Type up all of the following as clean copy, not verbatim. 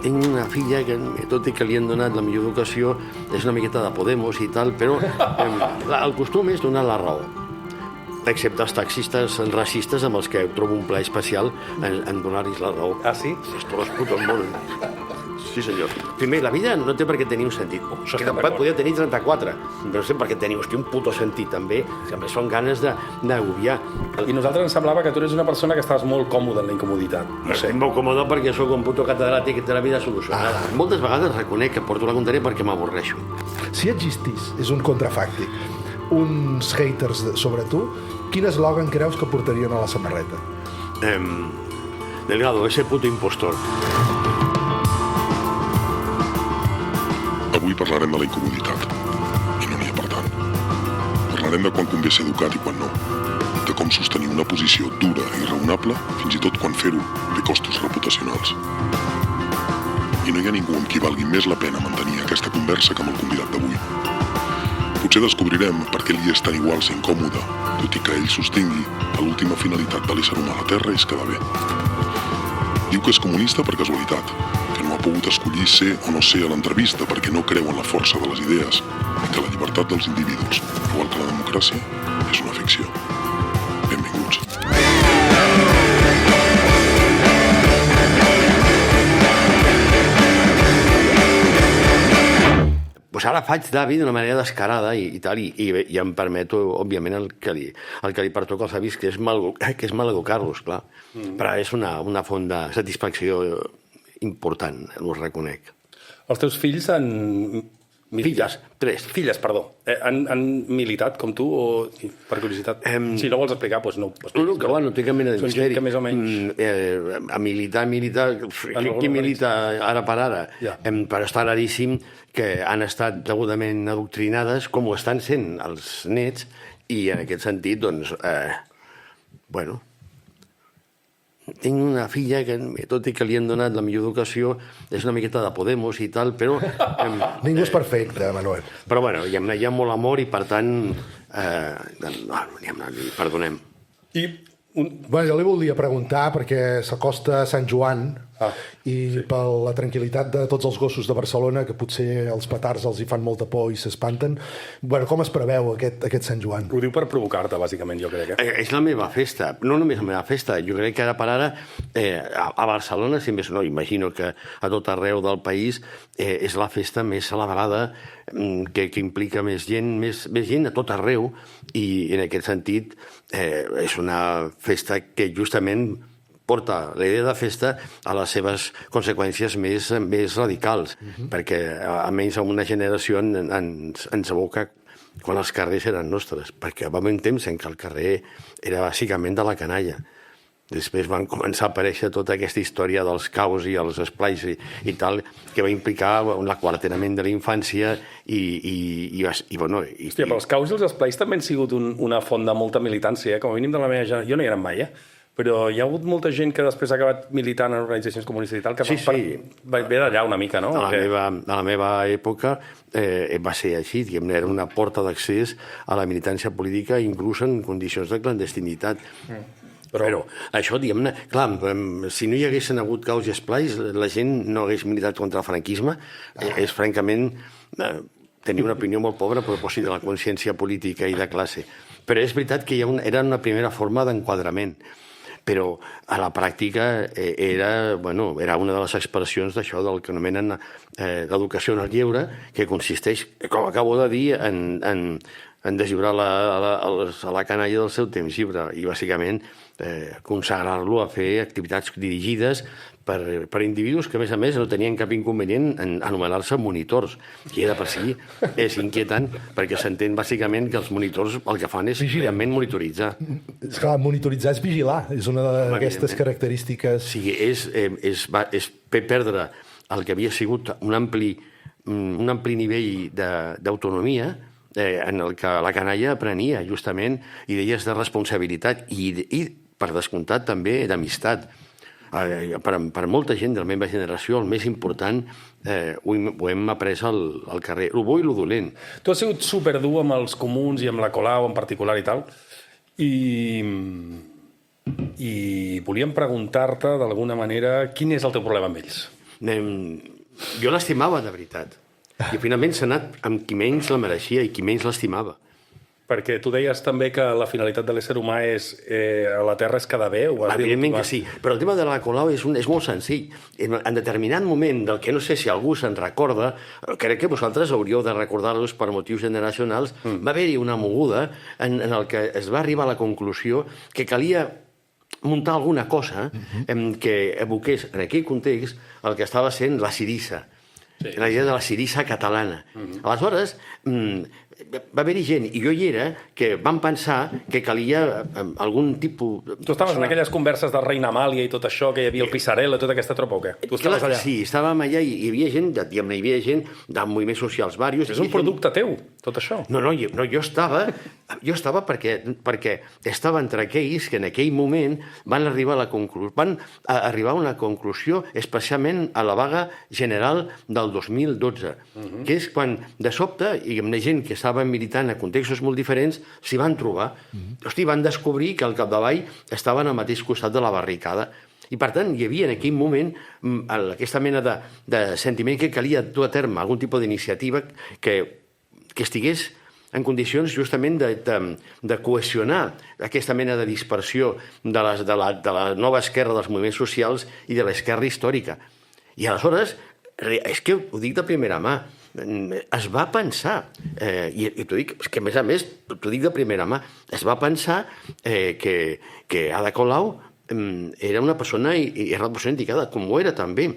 Tinc una filla que, tot i que li han donat la millor educació, és una miqueta de Podemos i tal, però el costum és donar la raó. Excepte els taxistes racistes amb els que trobo un plaer especial en donar-los la raó. Ah, sí? Esto es puto món. Sí, senyor. Primer, la vida no té per què tenir un sentit. Això Que estem d'acord. podia tenir 34, però no sé per què tenir, un puto sentit, també. Sempre són ganes d'obliar. I nosaltres ens semblava que tu eres una persona que estaves molt còmode en la incomoditat. No sé. Estic molt còmode perquè sóc un puto catedràtic de la vida solucionada. Moltes vegades reconec que porto la contraria perquè m'avorreixo. Si existís, és un contrafàctic, uns haters sobre tu, quin eslògan creus que portarien a la samarreta? Delgado, ese puto impostor. Avui parlarem de la incomoditat, i no n'hi ha per tant. Parlarem de quan convé ser educat i quan no, de com sostenir una posició dura i raonable, fins i tot quan fer-ho té costos reputacionals. I no hi ha ningú amb qui valgui més la pena mantenir aquesta conversa que amb el convidat d'avui. Potser descobrirem per què li és tan igual ser incòmode, tot i que ell sostingui que l'última finalitat de l'ésser humà a la Terra és quedar bé. Diu que és comunista per casualitat, que no ha pogut escollir ser o no ser a l'entrevista perquè no creu en la força de les idees i que la llibertat dels individus, igual que la democràcia, és una ficció. Benvinguts. Pues ara faig d'avi d'una manera descarada i tal, i em permeto, òbviament, el que li pertoca als avis, que és maleducar-los, clar. Però és una font de satisfacció important, ho reconec. Els teus fills han... Filles, 3. Filles, perdó. Han militat com tu o per curiositat? Si no vols explicar, doncs no. No, que no té cap mena de Són gent misteri. que més o menys... A militar, qui milita ara per ara? Ja. Però està claríssim que han estat degudament adoctrinades, com ho estan sent els nets, i en aquest sentit, doncs, bueno, tinc una filla que, tot i que li han donat la millor educació, és una miqueta de Podemos i tal, però... Ningú és perfecte, Manuel. Però, bueno, hi ha molt amor i, per tant, perdonem. Bueno, jo li volia preguntar, perquè s'acosta Sant Joan, i per la tranquil·litat de tots els gossos de Barcelona, que potser els petards els hi fan molta por i s'espanten, bueno, com es preveu aquest Sant Joan? Ho diu per provocar-te, bàsicament, jo crec. És la meva festa, no només la meva festa, jo crec que ara per ara a Barcelona, si més no, imagino que a tot arreu del país és la festa més celebrada, que implica més gent a tot arreu, i en aquest sentit és una festa que justament porta la idea de festa a les seves conseqüències més radicals, perquè almenys a una generació ens aboca quan els carrers eren nostres, perquè va haver un temps en què el carrer era bàsicament de la canalla. Després van començar a aparèixer tota aquesta història dels caus i els esplais i tal, que va implicar l'aquarterament de la infància bueno... Hòstia, però els caus i els esplais també han sigut una font de molta militància, com a mínim de la meva generació. Jo no hi era mai, però hi ha hagut molta gent que després ha acabat militant en organitzacions comunistes i tal, que ve d'allà una mica, no? A la meva època va ser així, era una porta d'accés a la militància política, inclús en condicions de clandestinitat. Però això, diguem-ne, clar, si no hi haguessin hagut caus i esplais, la gent no hagués militat contra el franquisme. És, francament, tenir una opinió molt pobra a propòsit de la consciència política i de classe. Però és veritat que era una primera forma d'enquadrament. Però a la pràctica era una de les expressions d'això del que anomenen l'educació en el lleure, que consisteix, com acabo de dir, en deslliurar a la canalla del seu temps lliure i, bàsicament, consagrar-lo a fer activitats dirigides per individus que, a més, no tenien cap inconvenient en anomenar-se monitors, que era per si és inquietant, perquè s'entén bàsicament que els monitors el que fan és realment monitoritzar. És clar, monitoritzar és vigilar, és una d'aquestes característiques... Sí, és perdre el que havia sigut un ampli nivell d'autonomia en el que la canalla aprenia justament idees de responsabilitat i per descomptat també d'amistat. Per molta gent de la meva generació el més important ho hem après al carrer, el bo i el dolent. Tu has sigut superdur amb els comuns i amb la Colau en particular i tal, i volíem preguntar-te d'alguna manera quin és el teu problema amb ells. Jo l'estimava, de veritat. I finalment s'ha anat amb qui menys la mereixia i qui menys l'estimava. Perquè tu deies també que la finalitat de l'ésser humà a la Terra és quedar bé? Evidentment que sí, però el tema de l'Ada Colau és molt senzill. En determinat moment, del que no sé si algú se'n recorda, crec que vosaltres hauríeu de recordar-los per motius generacionals, va haver-hi una moguda en el que es va arribar a la conclusió que calia muntar alguna cosa que evoqués en aquell context el que estava sent la Sirissa, la idea de la Sirissa catalana. Aleshores, va haver-hi gent, i jo hi era, que van pensar que calia algun tipus... Tu estaves en aquelles converses de Reina Amàlia i tot això, que hi havia el Pisarello, tota aquesta tropa, o què? Tu estaves allà? Sí, estàvem allà i hi havia gent, diguem-ne, hi havia gent de moviments socials diversos. És un producte teu, tot això? No, jo estava perquè estava entre aquells que en aquell moment van arribar a una conclusió especialment a la vaga general del 2012, que és quan de sobte, i amb gent que estaven militant a contextos molt diferents, s'hi van trobar. Hosti, van descobrir que al capdavall estaven al mateix costat de la barricada. I, per tant, hi havia en aquell moment aquesta mena de sentiment que calia dur a terme algun tipus d'iniciativa que estigués en condicions justament de cohesionar aquesta mena de dispersió de la nova esquerra dels moviments socials i de l'esquerra històrica. I aleshores, és que ho dic de primera mà, es va pensar, i t'ho dic, que a més, t'ho dic de primera mà, es va pensar que Ada Colau era una persona i era una persona indicada, com ho era també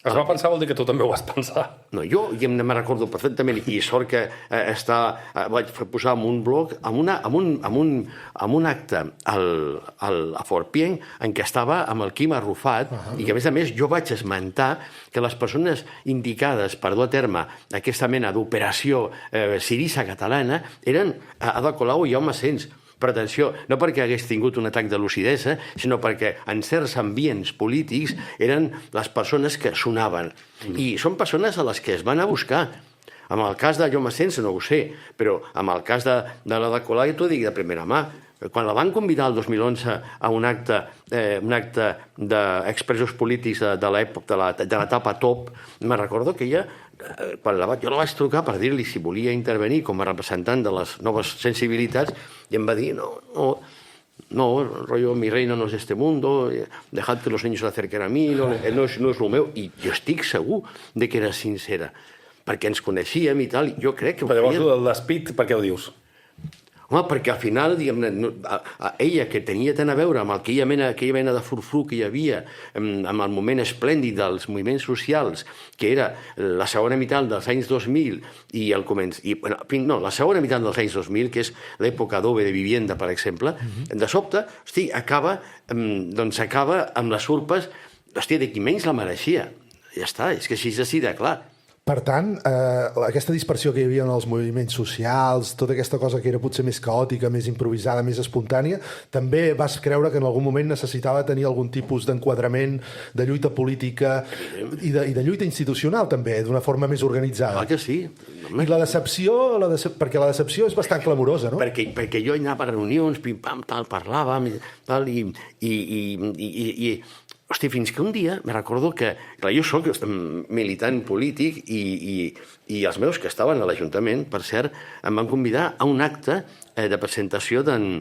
Es va pensar, vol dir que tu també ho vas pensar. No, jo me recordo perfectament, i sort que vaig posar en un blog, en un acte a Forpient, en què estava amb el Quim Arrufat, i que, a més, jo vaig esmentar que les persones indicades per dur a terme aquesta mena d'operació Sirissa catalana eren Ada Colau i Jaume Sens. Però atenció, no perquè hagués tingut un atac de lucidesa, sinó perquè en certs ambients polítics eren les persones que sonaven. I són persones a les que es van a buscar. En el cas de Jaume Sens no ho sé, però en el cas de l'Ada Colau t'ho dic de primera mà. Quan la van convidar el 2011 a un acte d'expressos polítics de l'etapa top, me recordo que ella, jo la vaig trucar per dir-li si volia intervenir com a representant de les noves sensibilitats, i em va dir, no, rollo, mi reina no es de este mundo, dejad que los niños se acerquen a mí, no és lo meu. I jo estic segur de que era sincera, perquè ens coneixíem i tal, i jo crec que... Però llavors, el despit, per què ho dius? Home, perquè al final, diguem-ne, ella, que tenia tant a veure amb aquella mena de furfru que hi havia, amb el moment esplèndid dels moviments socials, que era la segona meitat dels anys 2000 i el la segona meitat dels anys 2000, que és l'època d'Ove de Vivienda, per exemple, de sobte, hosti, acaba amb les urpes, hosti, de qui menys la mereixia. Ja està, és que així de clar. Per tant, aquesta dispersió que hi havia en els moviments socials, tota aquesta cosa que era potser més caòtica, més improvisada, més espontània, també vas creure que en algun moment necessitava tenir algun tipus d'enquadrament de lluita política i de lluita institucional, també, d'una forma més organitzada. Clar que sí. I la decepció, perquè la decepció és bastant clamorosa, no? Perquè jo anava a reunions, pim-pam, tal, parlàvem, tal, i hosti, fins que un dia me recordo que, clar, jo soc militant polític i els meus que estaven a l'Ajuntament, per cert, em van convidar a un acte de presentació d'en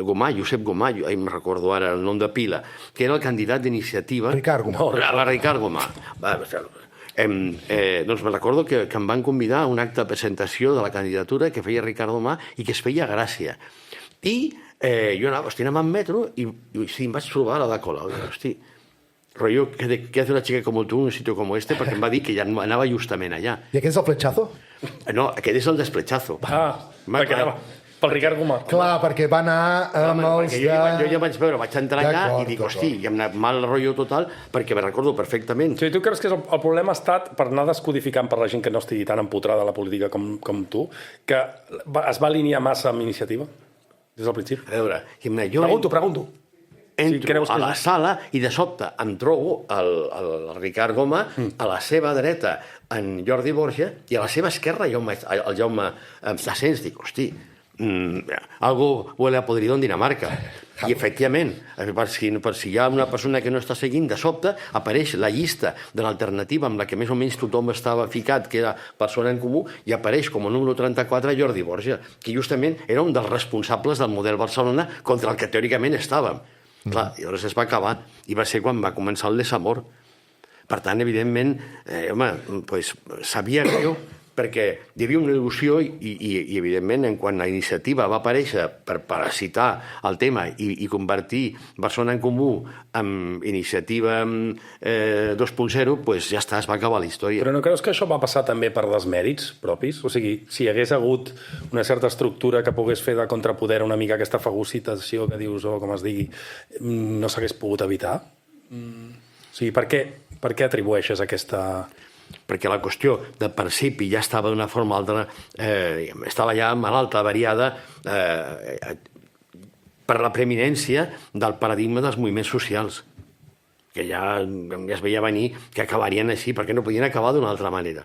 Gomà, Josep Gomà, em recordo ara el nom de pila, que era el candidat d'iniciativa... Ricard Gomà. Ricard Gomà. Doncs me recordo que em van convidar a un acte de presentació de la candidatura que feia Ricard Gomà i que es feia a Gràcia. I jo anava en metro i sí, em vaig trobar a l'Ada Colau. Hosti, rollo, ¿qué hace una chica como tú en un sitio como este? Perquè em va dir que ja anava justament allà. I aquest és el fletxazo? No, aquest és el despletxazo. Perquè anava pel Ricard Gomà. Clar, perquè va anar amb els de... Jo ja vaig veure, vaig entrar allà i dic, hosti, ja em anat mal rotllo total, perquè me recordo perfectament. Sí, tu creus que el problema ha estat, per anar descodificant per la gent que no estigui tan empotrada a la política com tu, que es va alinear massa amb iniciativa? Des del principi. A veure, jo... Pregunto. Entro a la sala i de sobte em trobo el Ricard Gomà, a la seva dreta en Jordi Borja i a la seva esquerra el Jaume Sens. Dic, hosti, algo huele a podrido en Dinamarca. I, efectivament, per si hi ha una persona que no està seguint, de sobte apareix la llista de l'alternativa amb la que més o menys tothom estava ficat, que era persona en comú, i apareix com a número 34 Jordi Borja, que justament era un dels responsables del model Barcelona contra el que teòricament estàvem. Clar, i llavors es va acabar, i va ser quan va començar el desamor. Per tant, evidentment, sabia greu, perquè hi havia una il·lusió i evidentment, quan la iniciativa va aparèixer per parasitar el tema i convertir Barcelona en Comú en iniciativa 2.0, doncs ja està, es va acabar la història. Però no creus que això va passar també per desmèrits propis? O sigui, si hi hagués hagut una certa estructura que pogués fer de contrapoder una mica aquesta fagocitació que dius, o com es digui, no s'hagués pogut evitar? O sigui, per què atribueixes aquesta... Perquè la qüestió de principi ja estava d'una forma o altra, estava ja malalta, variada, per la preeminència del paradigma dels moviments socials, que ja es veia venir que acabarien així, perquè no podien acabar d'una altra manera.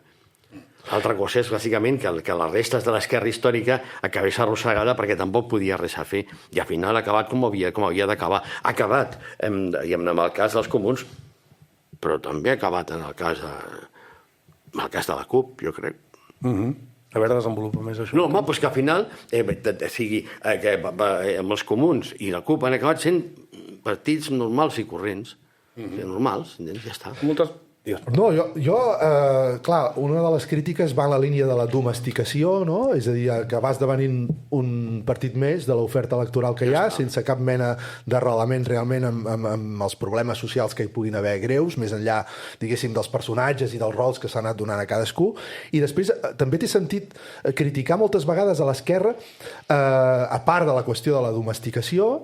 L'altra cosa és, bàsicament, que les restes de l'esquerra històrica acabés arrossegada perquè tampoc podia res a fer, i al final ha acabat com havia d'acabar. Ha acabat, amb el cas dels comuns, però també ha acabat en el cas de la CUP, jo crec. A veure, desenvolupa més això. No, home, doncs que al final, amb els comuns i la CUP han acabat sent partits normals i corrents. Normals, ja està. No, clar, una de les crítiques va en la línia de la domesticació, no? És a dir, que va esdevenint un partit més de l'oferta electoral que hi ha, sense cap mena d'arrelament realment amb els problemes socials que hi puguin haver greus, més enllà, diguéssim, dels personatges i dels rols que s'han anat donant a cadascú. I després també t'he sentit criticar moltes vegades a l'esquerra, a part de la qüestió de la domesticació,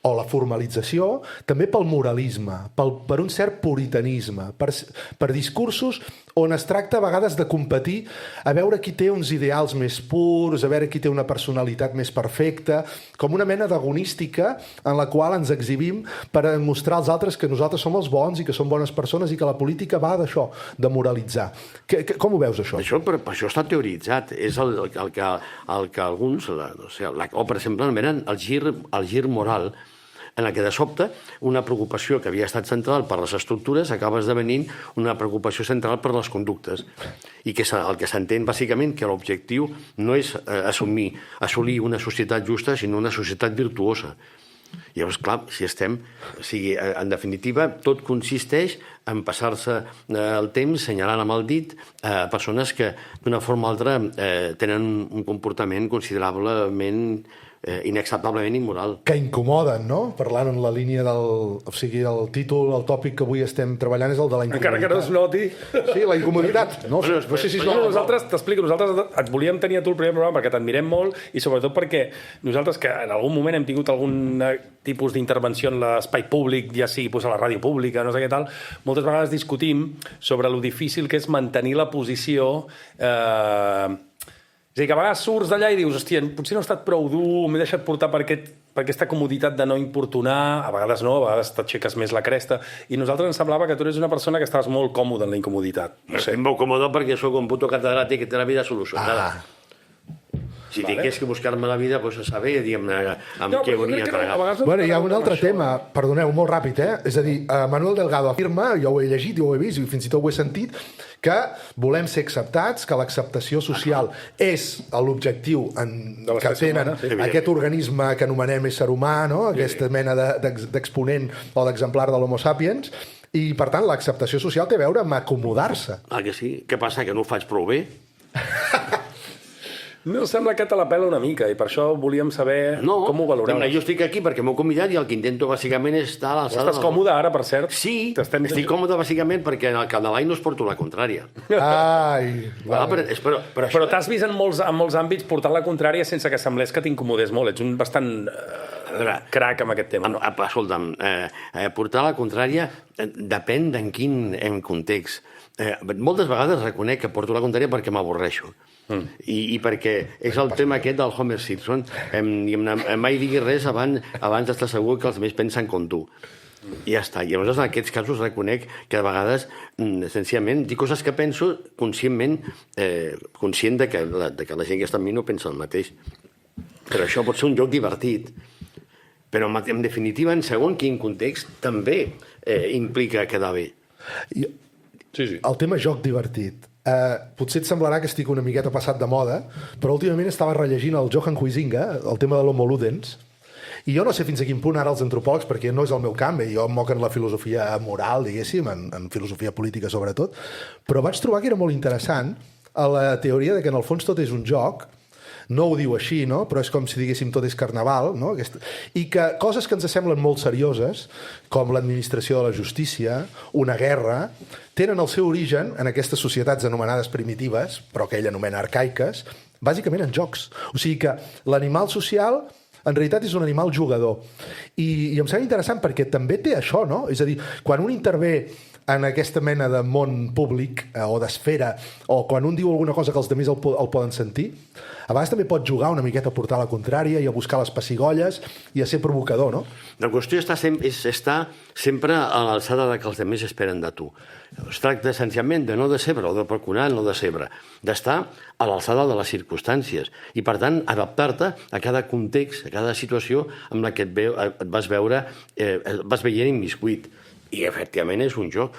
o la formalització, també pel moralisme, per un cert puritanisme, per discursos on es tracta a vegades de competir a veure qui té uns ideals més purs, a veure qui té una personalitat més perfecta, com una mena d'agonística en la qual ens exhibim per mostrar als altres que nosaltres som els bons i que som bones persones i que la política va d'això, de moralitzar. Com ho veus, això? Això està teoritzat. És el que alguns, o per exemple, anomenen el gir moral, en què de sobte una preocupació que havia estat central per les estructures acaba esdevenint una preocupació central per les conductes. I que el que s'entén bàsicament que l'objectiu no és assolir una societat justa, sinó una societat virtuosa. Llavors, clar, en definitiva, tot consisteix en passar-se el temps senyalant amb el dit a persones que, d'una forma o altra, tenen un comportament considerablement inacceptablement immoral. Que incomoden, no? Parlant en la línia del... O sigui, el títol, el tòpic que avui estem treballant és el de la incomoditat. Encara que no es noti. Sí, la incomoditat. No sé si nosaltres, t'explico, nosaltres et volíem tenir a tu el primer programa perquè t'admirem molt i sobretot perquè nosaltres, que en algun moment hem tingut algun tipus d'intervenció en l'espai públic, ja sigui a la ràdio pública, no sé què tal, moltes vegades discutim sobre lo difícil que és mantenir la posició... És a dir, que a vegades surts d'allà i dius, hòstia, potser no he estat prou dur, m'he deixat portar per aquesta comoditat de no importunar, a vegades no, a vegades t'aixeques més la cresta, i nosaltres ens semblava que tu eres una persona que estaves molt còmode en la incomoditat. Estic molt còmode perquè sóc un puto catedràtic que té la vida solucionada. Si tingués que buscar-me la vida, doncs a saber, diguem-ne, amb què volia treballar. Bueno, hi ha un altre tema, perdoneu, molt ràpid, És a dir, Manuel Delgado afirma, jo ho he llegit, jo ho he vist, i fins i tot ho he sentit, que volem ser acceptats, que l'acceptació social és l'objectiu que tenen aquest organisme que anomenem ésser humà, no? Aquesta mena d'exponent o d'exemplar de l'Homo sapiens, i, per tant, l'acceptació social té a veure amb acomodar-se. Ah, que sí? Què passa, que no ho faig prou bé? No, sembla que te la pela una mica i per això volíem saber com ho valoreu. Jo estic aquí perquè m'heu convidat i el que intento bàsicament és estar a l'alçada... Estàs còmode ara, per cert? Sí, estic còmode bàsicament perquè en el Capdavall no es porto la contrària. Ai... Però t'has vist en molts àmbits portant la contrària sense que semblés que t'incomodés molt. Ets un bastant crac amb aquest tema. Escolta'm, portar la contrària depèn d'en quin context. Moltes vegades reconec que porto la contrària perquè m'avorreixo. I perquè és el tema aquest del Homer Simpson. Mai diguis res abans d'estar segur que els més pensen com tu. I ja està. I llavors en aquests casos reconec que a vegades, senzillament, dic coses que penso conscientment, conscient de que la gent que està amb mi no pensa el mateix. Però això pot ser un joc divertit. Però, en definitiva, en segon quin context, també implica quedar bé. Sí. El tema joc divertit. Potser et semblarà que estic una miqueta passat de moda, però últimament estava rellegint el Johan Huizinga, el tema de l'Homo Ludens, i jo no sé fins a quin punt ara els antropòlegs, perquè no és el meu camp, jo em moc en la filosofia moral, diguéssim, en filosofia política sobretot, però vaig trobar que era molt interessant a la teoria de que en el fons tot és un joc, no ho diu així, no? Però és com si diguéssim tot és carnaval, no? I que coses que ens semblen molt serioses, com l'administració de la justícia, una guerra, tenen el seu origen en aquestes societats anomenades primitives, però que ell anomena arcaiques, bàsicament en jocs. O sigui que l'animal social en realitat és un animal jugador. I em sembla interessant perquè també té això, no? És a dir, quan un intervé en aquesta mena de món públic o d'esfera, o quan un diu alguna cosa que els altres el poden sentir, a vegades també pot jugar una miqueta a portar la contrària i a buscar les pessigolles i a ser provocador, no? La qüestió és estar sempre a l'alçada que els altres esperen de tu. Es tracta essencialment de no decebre o de procurar no decebre, d'estar a l'alçada de les circumstàncies i, per tant, adaptar-te a cada context, a cada situació amb la que et vas veient immiscuit. I, efectivament, és un joc.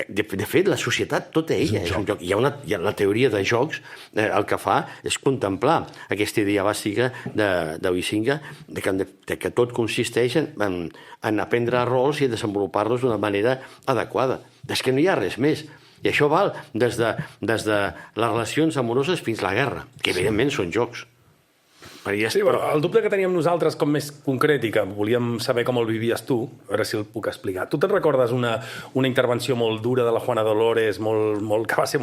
De fet, la societat, tota ella és un joc. Hi ha la teoria de jocs, el que fa és contemplar aquesta idea bàsica de Huizinga, de que tot consisteix en aprendre rols i desenvolupar-los d'una manera adequada. És que no hi ha res més. I això val des de les relacions amoroses fins a la guerra, que evidentment són jocs. Sí, però el dubte que teníem nosaltres com més concret i que volíem saber com el vivies tu, a veure si el puc explicar. Tu te'n recordes una intervenció molt dura de la Juana Dolores, que va ser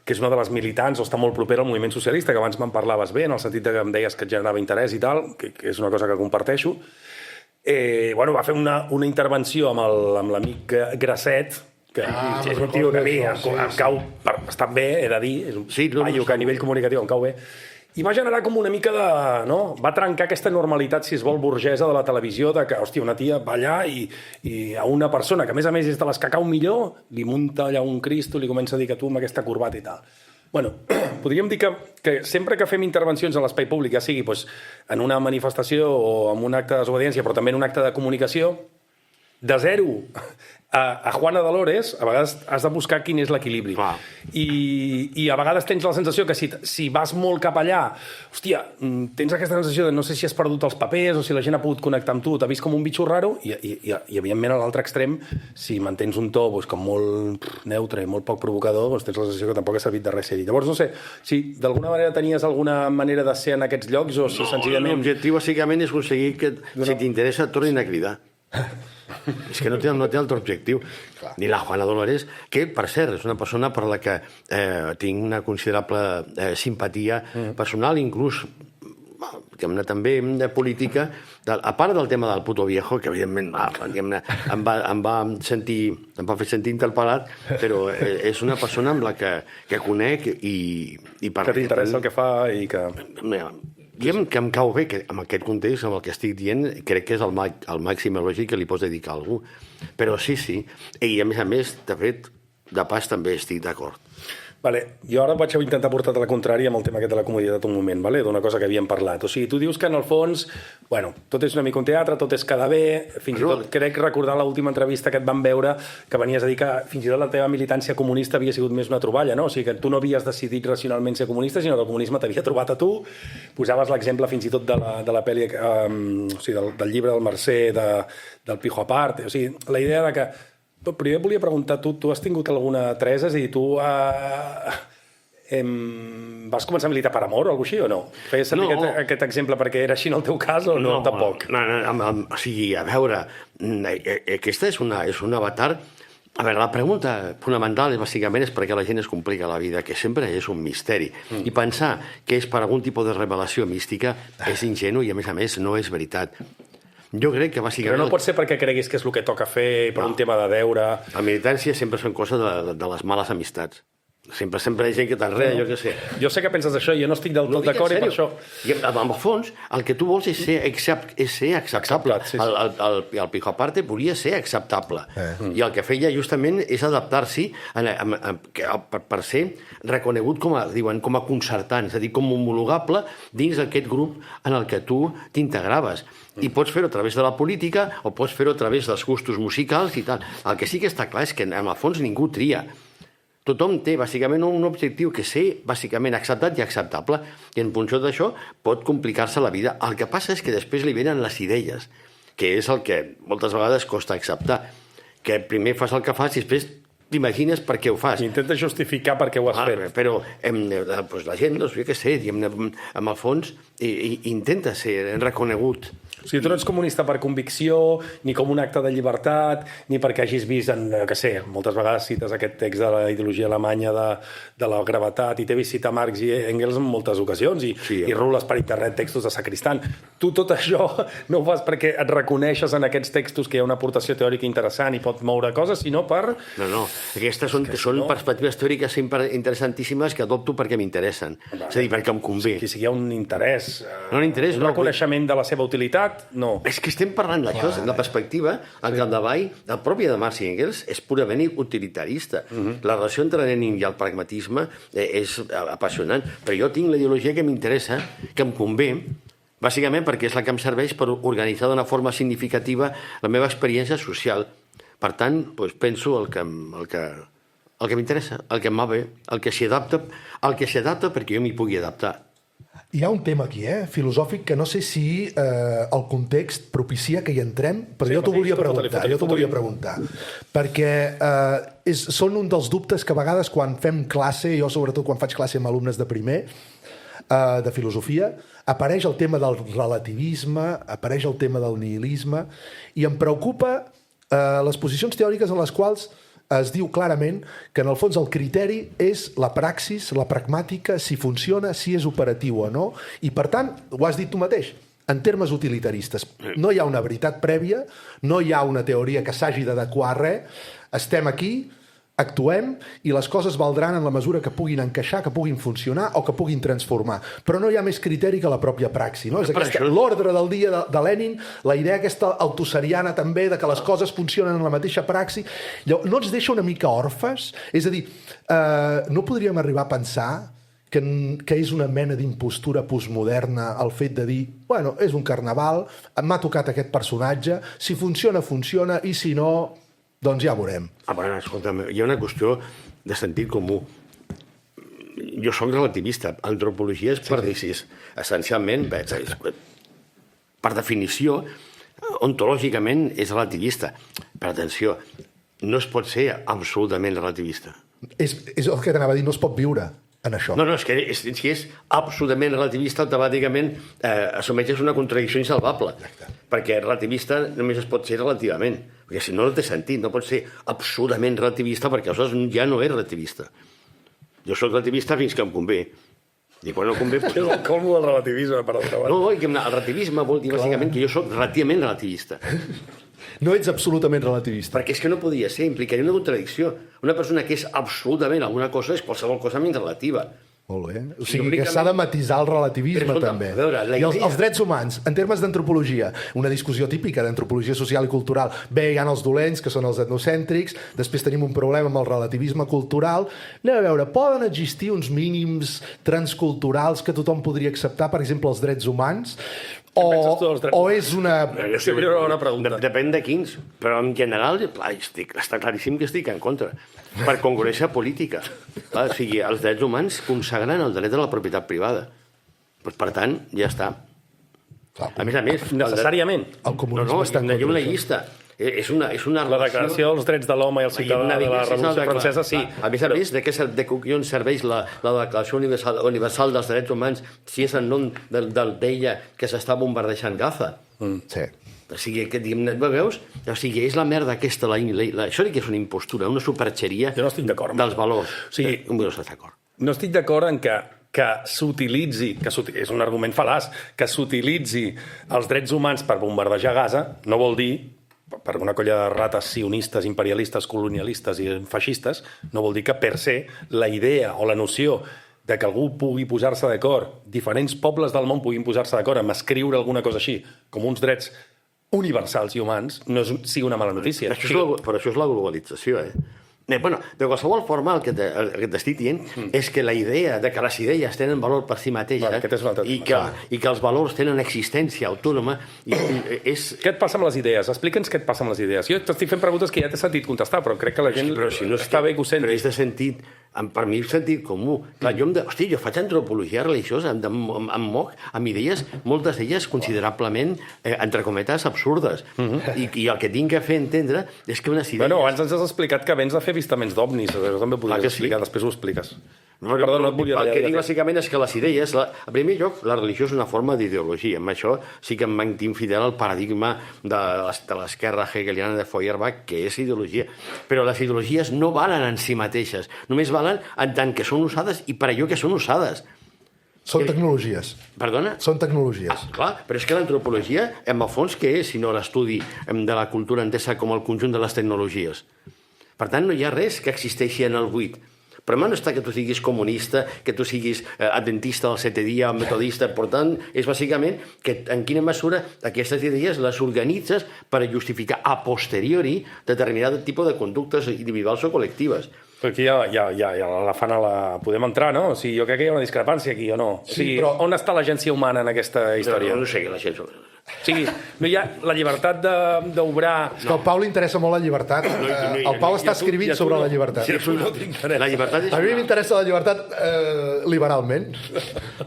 que és una de les militants o està molt propera al moviment socialista, que abans me'n parlaves bé, en el sentit que em deies que et generava interès i tal, que és una cosa que comparteixo. Va fer una intervenció amb l'amic Grasset, que és un tio que a mi em cau bastant bé, he de dir, és un paio que a nivell comunicatiu em cau bé, i va generar com una mica de... No? Va trencar aquesta normalitat, si es vol, burgesa de la televisió, de que, hòstia, una tia va allà i a una persona, que a més és de les que cau millor, li munta allà un Cristo, li comença a dir que tu amb aquesta corbata i tal. Bueno, podríem dir que sempre que fem intervencions a l'espai públic, ja sigui en una manifestació o en un acte de desobediència, però també en un acte de comunicació, de zero a Juana Dolores, a vegades has de buscar quin és l'equilibri. I a vegades tens la sensació que si vas molt cap allà, hòstia, tens aquesta sensació de no sé si has perdut els papers o si la gent ha pogut connectar amb tu, t'ha vist com un bitxo raro, i evidentment a l'altre extrem, si mantens un to com molt neutre i molt poc provocador, tens la sensació que tampoc ha servit de res ser dit. Llavors, no sé, si d'alguna manera tenies alguna manera de ser en aquests llocs o si senzillament... L'objectiu bàsicament és aconseguir que, si t'interessa, et tornin a cridar. És que no té altre objectiu. Ni la Juana Dolores, que, per cert, és una persona per la que tinc una considerable simpatia personal, inclús també de política, a part del tema del puto viejo, que evidentment em va fer sentir interpel·lat, però és una persona amb la que conec i que t'interessa el que fa i que... Diguem que em cau bé, que en aquest context, amb el que estic dient, crec que és el màxim lògic que li pots dedicar a algú. Però sí, i a més, de fet, de pas també estic d'acord. Vale. Jo ara vaig intentar portar-te la contrària amb el tema aquest de la comoditat un moment, vale? D'una cosa que havíem parlat. O sigui, tu dius que en el fons, tot és una mica un teatre, tot és quedar bé, fins i tot crec recordar l'última entrevista que et van veure que venies a dir que fins i tot la teva militància comunista havia sigut més una troballa, no? O sigui, que tu no havies decidit racionalment ser comunista, sinó que el comunisme t'havia trobat a tu. Posaves l'exemple fins i tot de la pel·li, o sigui, del llibre del Mercè, del Pijo Aparte. O sigui, la idea de que primer volia preguntar, tu has tingut alguna Teresa? És a dir, tu vas començar a militar per amor o alguna cosa així o no? Feies servir aquest exemple perquè era així en el teu cas o no tampoc? O sigui, a veure, aquesta és un avatar... A veure, la pregunta fonamental bàsicament és perquè la gent es complica la vida, que sempre és un misteri. I pensar que és per algun tipus de revelació mística és ingenu i, a més, no és veritat. Jo crec que bàsicament... Però no pot ser perquè creguis que és el que toca fer per un tema de deure... La militància sempre són coses de les males amistats. Sempre hi ha gent que t'enreda, jo què sé. Jo sé que penses això, jo no estic del tot d'acord i per això... I en el fons, el que tu vols és ser acceptable. Sí. El pijo aparte volia ser acceptable. I el que feia justament és adaptar-s'hi per ser reconegut com a concertant, és a dir, com homologable dins d'aquest grup en el que tu t'integraves. I pots fer-ho a través de la política o pots fer-ho a través dels gustos musicals i tal. El que sí que està clar és que en el fons ningú tria. Tothom té, bàsicament, un objectiu que ser, bàsicament, acceptat i acceptable. I en funció d'això pot complicar-se la vida. El que passa és que després li venen les idees, que és el que moltes vegades costa acceptar. Que primer fas el que fas i després t'imagines per què ho fas. Intenta justificar per què ho has fet. Però la gent, jo què sé, amb el fons, intenta ser reconegut. O sigui, tu no ets comunista per convicció, ni com un acte de llibertat, ni perquè hagis vist, què sé, moltes vegades cites aquest text de la ideologia alemanya de la gravetat, i t'he vist citar Marx i Engels en moltes ocasions, i rules per internet textos de Sacristan. Tu tot això no ho fas perquè et reconeixes en aquests textos que hi ha una aportació teòrica interessant i pot moure coses, sinó per... No. Aquestes són perspectives teòriques interessantíssimes que adopto perquè m'interessen. És a dir, perquè em convé. Si hi ha un interès, un reconeixement de la seva utilitat, no. És que estem parlant d'això, la perspectiva en què el davall, el propi de Marx i Engels, és purament utilitarista. La relació entre Lenin i el pragmatisme és apassionant, però jo tinc la ideologia que m'interessa, que em convé, bàsicament perquè és la que em serveix per organitzar d'una forma significativa la meva experiència social. Per tant, penso el que m'interessa, el que em va bé, el que s'hi adapta perquè jo m'hi pugui adaptar. Hi ha un tema aquí, filosòfic, que no sé si el context propicia que hi entrem, però jo t'ho volia preguntar. Perquè són un dels dubtes que a vegades quan fem classe, jo sobretot quan faig classe amb alumnes de primer, de filosofia, apareix el tema del relativisme, apareix el tema del nihilisme, i em preocupa les posicions teòriques en les quals es diu clarament que en el fons el criteri és la praxis, la pragmàtica, si funciona, si és operatiu o no, i per tant, ho has dit tu mateix, en termes utilitaristes. No hi ha una veritat prèvia, no hi ha una teoria que s'hagi d'adequar a res, estem aquí, actuem i les coses valdran en la mesura que puguin encaixar, que puguin funcionar o que puguin transformar. Però no hi ha més criteri que la pròpia praxi, no? És l'ordre del dia de Lenin, la idea aquesta autosseriana també de que les coses funcionen en la mateixa praxi. No ens deixa una mica orfes? És a dir, no podríem arribar a pensar que és una mena d'impostura postmoderna el fet de dir, bueno, és un carnaval, m'ha tocat aquest personatge, si funciona, funciona, i si no, doncs ja veurem. Escolta'm, hi ha una qüestió de sentit comú. Jo soc relativista. Antropologia és perdicis. Essencialment, per definició, ontològicament és relativista. Però atenció, no es pot ser absolutament relativista. És el que t'anava a dir, no es pot viure en això. No, és que si és absolutament relativista, automàticament assumeix una contradicció insalvable. Perquè relativista només es pot ser relativament. Perquè si no té sentit, no pot ser absolutament relativista perquè aleshores ja no és relativista. Jo soc relativista fins que em convé. I quan no convé... És el colmo del relativisme, per altra banda. No, el relativisme vol dir bàsicament que jo soc relativament relativista. No ets absolutament relativista. Perquè és que no podria ser, implicaria una contradicció. Una persona que és absolutament alguna cosa és qualsevol cosa menys relativa. Molt bé. O sigui que s'ha de matisar el relativisme, també. I els drets humans, en termes d'antropologia, una discussió típica d'antropologia social i cultural. Bé, hi ha els dolents, que són els etnocèntrics, després tenim un problema amb el relativisme cultural. Anem a veure, poden existir uns mínims transculturals que tothom podria acceptar, per exemple, els drets humans? O és una... Depèn de quins, però en general està claríssim que estic en contra. Per congruència política. O sigui, els drets humans consagren el dret a la propietat privada. Per tant, ja està. A més, necessàriament. El comunisme està en contra. Hi ha una llista. És una la declaració dels drets de l'home i el ciutadà de la Revolució Francesa, sí. A més, de què serveix la Declaració Universal dels Drets Humans si és en nom d'ella que s'està bombardejant Gaza? Sí. O sigui, veus? O sigui, és la merda aquesta, això que és una impostura, una superxeria dels valors. O sigui, no estic d'acord en que s'utilitzi, és un argument fal·laç, que s'utilitzi els drets humans per bombardejar Gaza, no vol dir per una colla de rates sionistes, imperialistes, colonialistes i feixistes, no vol dir que per se la idea o la noció de que algú pugui posar-se d'acord, diferents pobles del món puguin posar-se d'acord amb escriure alguna cosa així, com uns drets universals i humans, no sigui una mala notícia. Però això és la globalització, Bueno, de qualsevol forma, el que t'estic dient és que la idea de que les idees tenen valor per si mateixes i que els valors tenen existència autònoma és... Què et passa amb les idees? Explica'ns què et passa amb les idees. Jo t'estic fent preguntes que ja t'he sentit contestar, però crec que la gent està bé que ho senti. Però és de sentit, per mi és sentit comú. Clar, jo faig antropologia religiosa, em moc amb idees, moltes d'elles considerablement, entre cometes, absurdes. I el que tinc que fer entendre és que unes idees... Bueno, abans ens has explicat que vens a fer avistaments d'ovnis, també podries explicar, després ho expliques. Perdó, no et volia tallar. El que dic bàsicament és que les idees, en primer lloc, la religió és una forma d'ideologia. Amb això sí que em mantinc fidel al paradigma de l'esquerra hegeliana de Feuerbach, que és ideologia. Però les ideologies no valen en si mateixes, només valen en tant que són usades i per allò que són usades. Són tecnologies. Perdona? Són tecnologies. Clar, però és que l'antropologia, en el fons, què és sinó l'estudi de la cultura entesa com el conjunt de les tecnologies? Per tant, no hi ha res que existeixi en el buit. Però no està que tu siguis comunista, que tu siguis adventista del setè dia o metodista. Per tant, és bàsicament que en quina mesura aquestes idees les organitzes per justificar a posteriori determinat tipus de conductes individuals o col·lectives. Però aquí ja la fan podem entrar, no? O sigui, jo crec que hi ha una discrepància aquí, o no? Sí, però... On està l'agència humana en aquesta història? No sé què l'agència humana. O sigui, no hi ha la llibertat d'obrar... És que al Pau li interessa molt la llibertat. El Pau està escrivint sobre la llibertat. La llibertat a mi m'interessa la llibertat liberalment.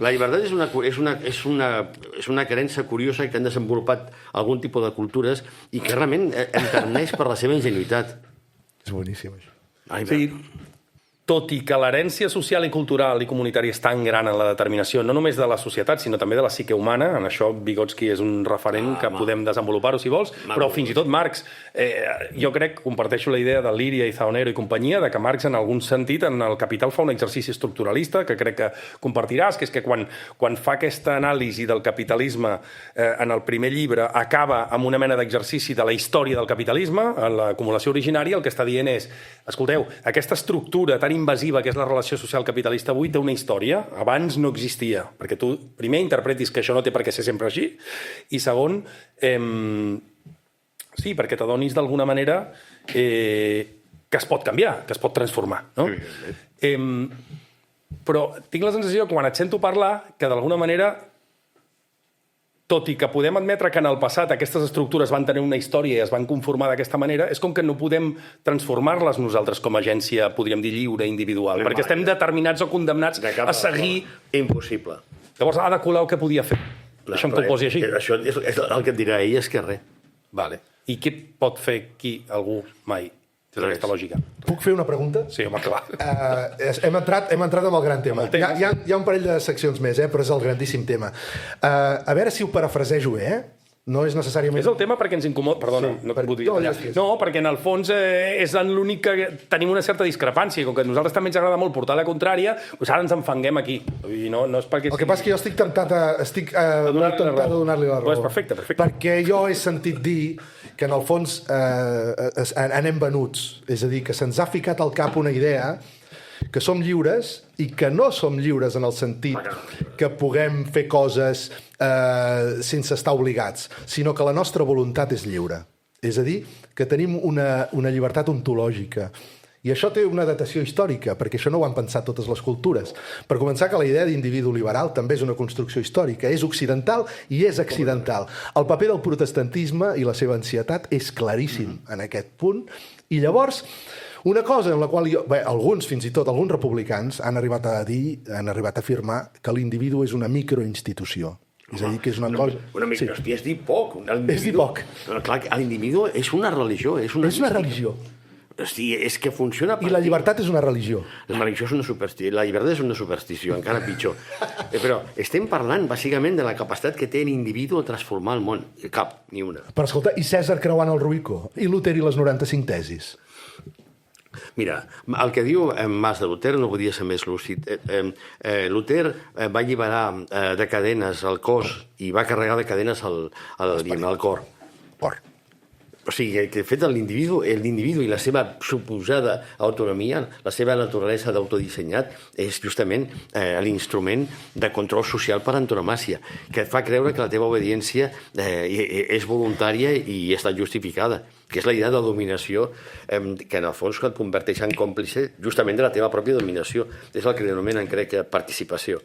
La llibertat és una creença curiosa que han desenvolupat algun tipus de cultures i que realment enterneix per la seva ingenuïtat. És boníssim, això. Sí, tot i que l'herència social i cultural i comunitària és tan gran en la determinació, no només de la societat, sinó també de la psique humana, en això Vygotsky és un referent que podem desenvolupar-ho si vols, però fins i tot Marx, jo crec, comparteixo la idea de Líria i Zaonero i companyia, de que Marx en algun sentit en el Capital fa un exercici estructuralista que crec que compartiràs, que és que quan fa aquesta anàlisi del capitalisme en el primer llibre acaba amb una mena d'exercici de la història del capitalisme, en l'acumulació originària, el que està dient és, escolteu, aquesta estructura tan invasiva que és la relació social capitalista avui té una història, abans no existia, perquè tu primer interpretis que això no té per què ser sempre així, i segon, sí, perquè t'adonis d'alguna manera que es pot canviar, que es pot transformar, no? Però tinc la sensació, quan et sento parlar, que d'alguna manera, tot i que podem admetre que en el passat aquestes estructures van tenir una història i es van conformar d'aquesta manera, és com que no podem transformar-les nosaltres com a agència, podríem dir, lliure, individual, perquè estem determinats o condemnats a seguir... Impossible. Llavors, Ada Colau què podia fer? Deixa'm que ho posi així. Això és el que et dirà ell, és que res. Vale. I què pot fer algú mai? És aquesta lògica. Puc fer una pregunta? Sí, home, clar. Hem entrat amb el gran tema. Hi ha un parell de seccions més, però és el grandíssim tema. A veure si ho parafrasejo bé, No és necessàriament... És el tema perquè ens incomoda... Perdona, sí, no et vull dir... No, perquè en el fons és en l'únic que tenim una certa discrepància. Com que a nosaltres també ens agrada molt portar la contrària, doncs ara ens enfanguem aquí. I no és perquè... El que passa és que jo estic tentat de donar-li la raó. Pues perfecte. Perquè jo he sentit dir que en el fons anem venuts. És a dir, que se'ns ha ficat al cap una idea que som lliures i que no som lliures en el sentit que puguem fer coses sense estar obligats, sinó que la nostra voluntat és lliure. És a dir, que tenim una llibertat ontològica. I això té una datació històrica, perquè això no ho han pensat totes les cultures. Per començar, que la idea d'individu liberal també és una construcció històrica, és occidental i és accidental. El paper del protestantisme i la seva ansietat és claríssim en aquest punt, i llavors... Una cosa en la qual alguns, fins i tot alguns republicans, han arribat a dir, han arribat a afirmar que l'individu és una microinstitució. És a dir, que és una cosa... Una micro, hòstia, és dir poc. És dir poc. Clar, l'individu és una religió. És una religió. Hòstia, és que funciona... I la llibertat és una religió. La religió és una superstició. La llibertat és una superstició, encara pitjor. Però estem parlant, bàsicament, de la capacitat que té l'individu a transformar el món. Cap, ni una. Però escolta, i Cèsar creuant el Rubicó? I Luter i les 95 tesis? Mira, el que diu Mas de Luter no podia ser més lúcid. Luter va alliberar de cadenes el cos i va carregar de cadenes al cor. O sigui, que de fet l'individu i la seva suposada autonomia, la seva naturalesa d'autodissenyat, és justament l'instrument de control social per antonomàsia, que et fa creure que la teva obediència és voluntària i està justificada, que és la idea de dominació que en el fons et converteix en còmplice justament de la teva pròpia dominació. És el que denominen, crec, participació.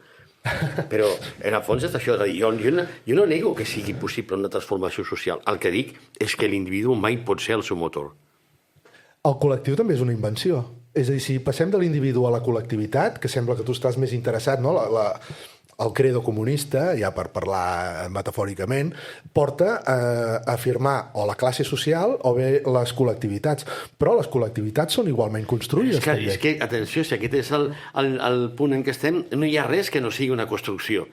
Però en el fons és això, jo no nego que sigui possible una transformació social. El que dic és que l'individu mai pot ser el seu motor. El col·lectiu també és una invenció. És a dir, si passem de l'individu a la col·lectivitat, que sembla que tu estàs més interessat, no? El credo comunista, ja per parlar metafòricament, porta a afirmar o la classe social o bé les col·lectivitats. Però les col·lectivitats són igualment construïdes. És que, atenció, si aquest és el punt en què estem, no hi ha res que no sigui una construcció.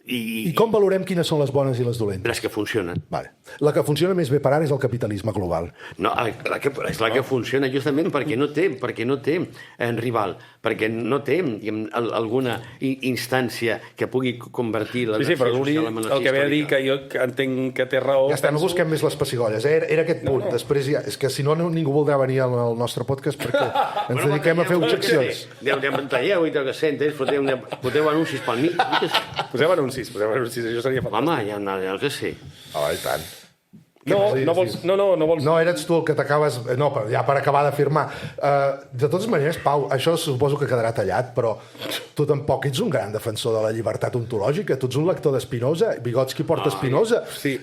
I com valorem quines són les bones i les dolentes? Les que funcionen. Vale. La que funciona més bé per ara és el capitalisme global. No, és la que funciona justament perquè no té rival, perquè no té alguna instància que pugui convertir la nació social en monarquia històrica. El que ve a dir, que jo entenc que té raó... Ja està, no busquem més les pessigolles. Era aquest punt. Després ja... És que si no, ningú voldrà venir al nostre podcast perquè ens dediquem a fer objeccions. Talleu i que sentes, foteu anuncis pel mig. Poseu anuncis, això seria fantàstic. Home, ja no sé si. I tant. No vols... No, eres tu el que t'acabes... No, ja per acabar d'afirmar. De totes maneres, Pau, això suposo que quedarà tallat, però tu tampoc ets un gran defensor de la llibertat ontològica. Tu ets un lector d'Spinoza. Vygotsky porta Spinoza. Sí.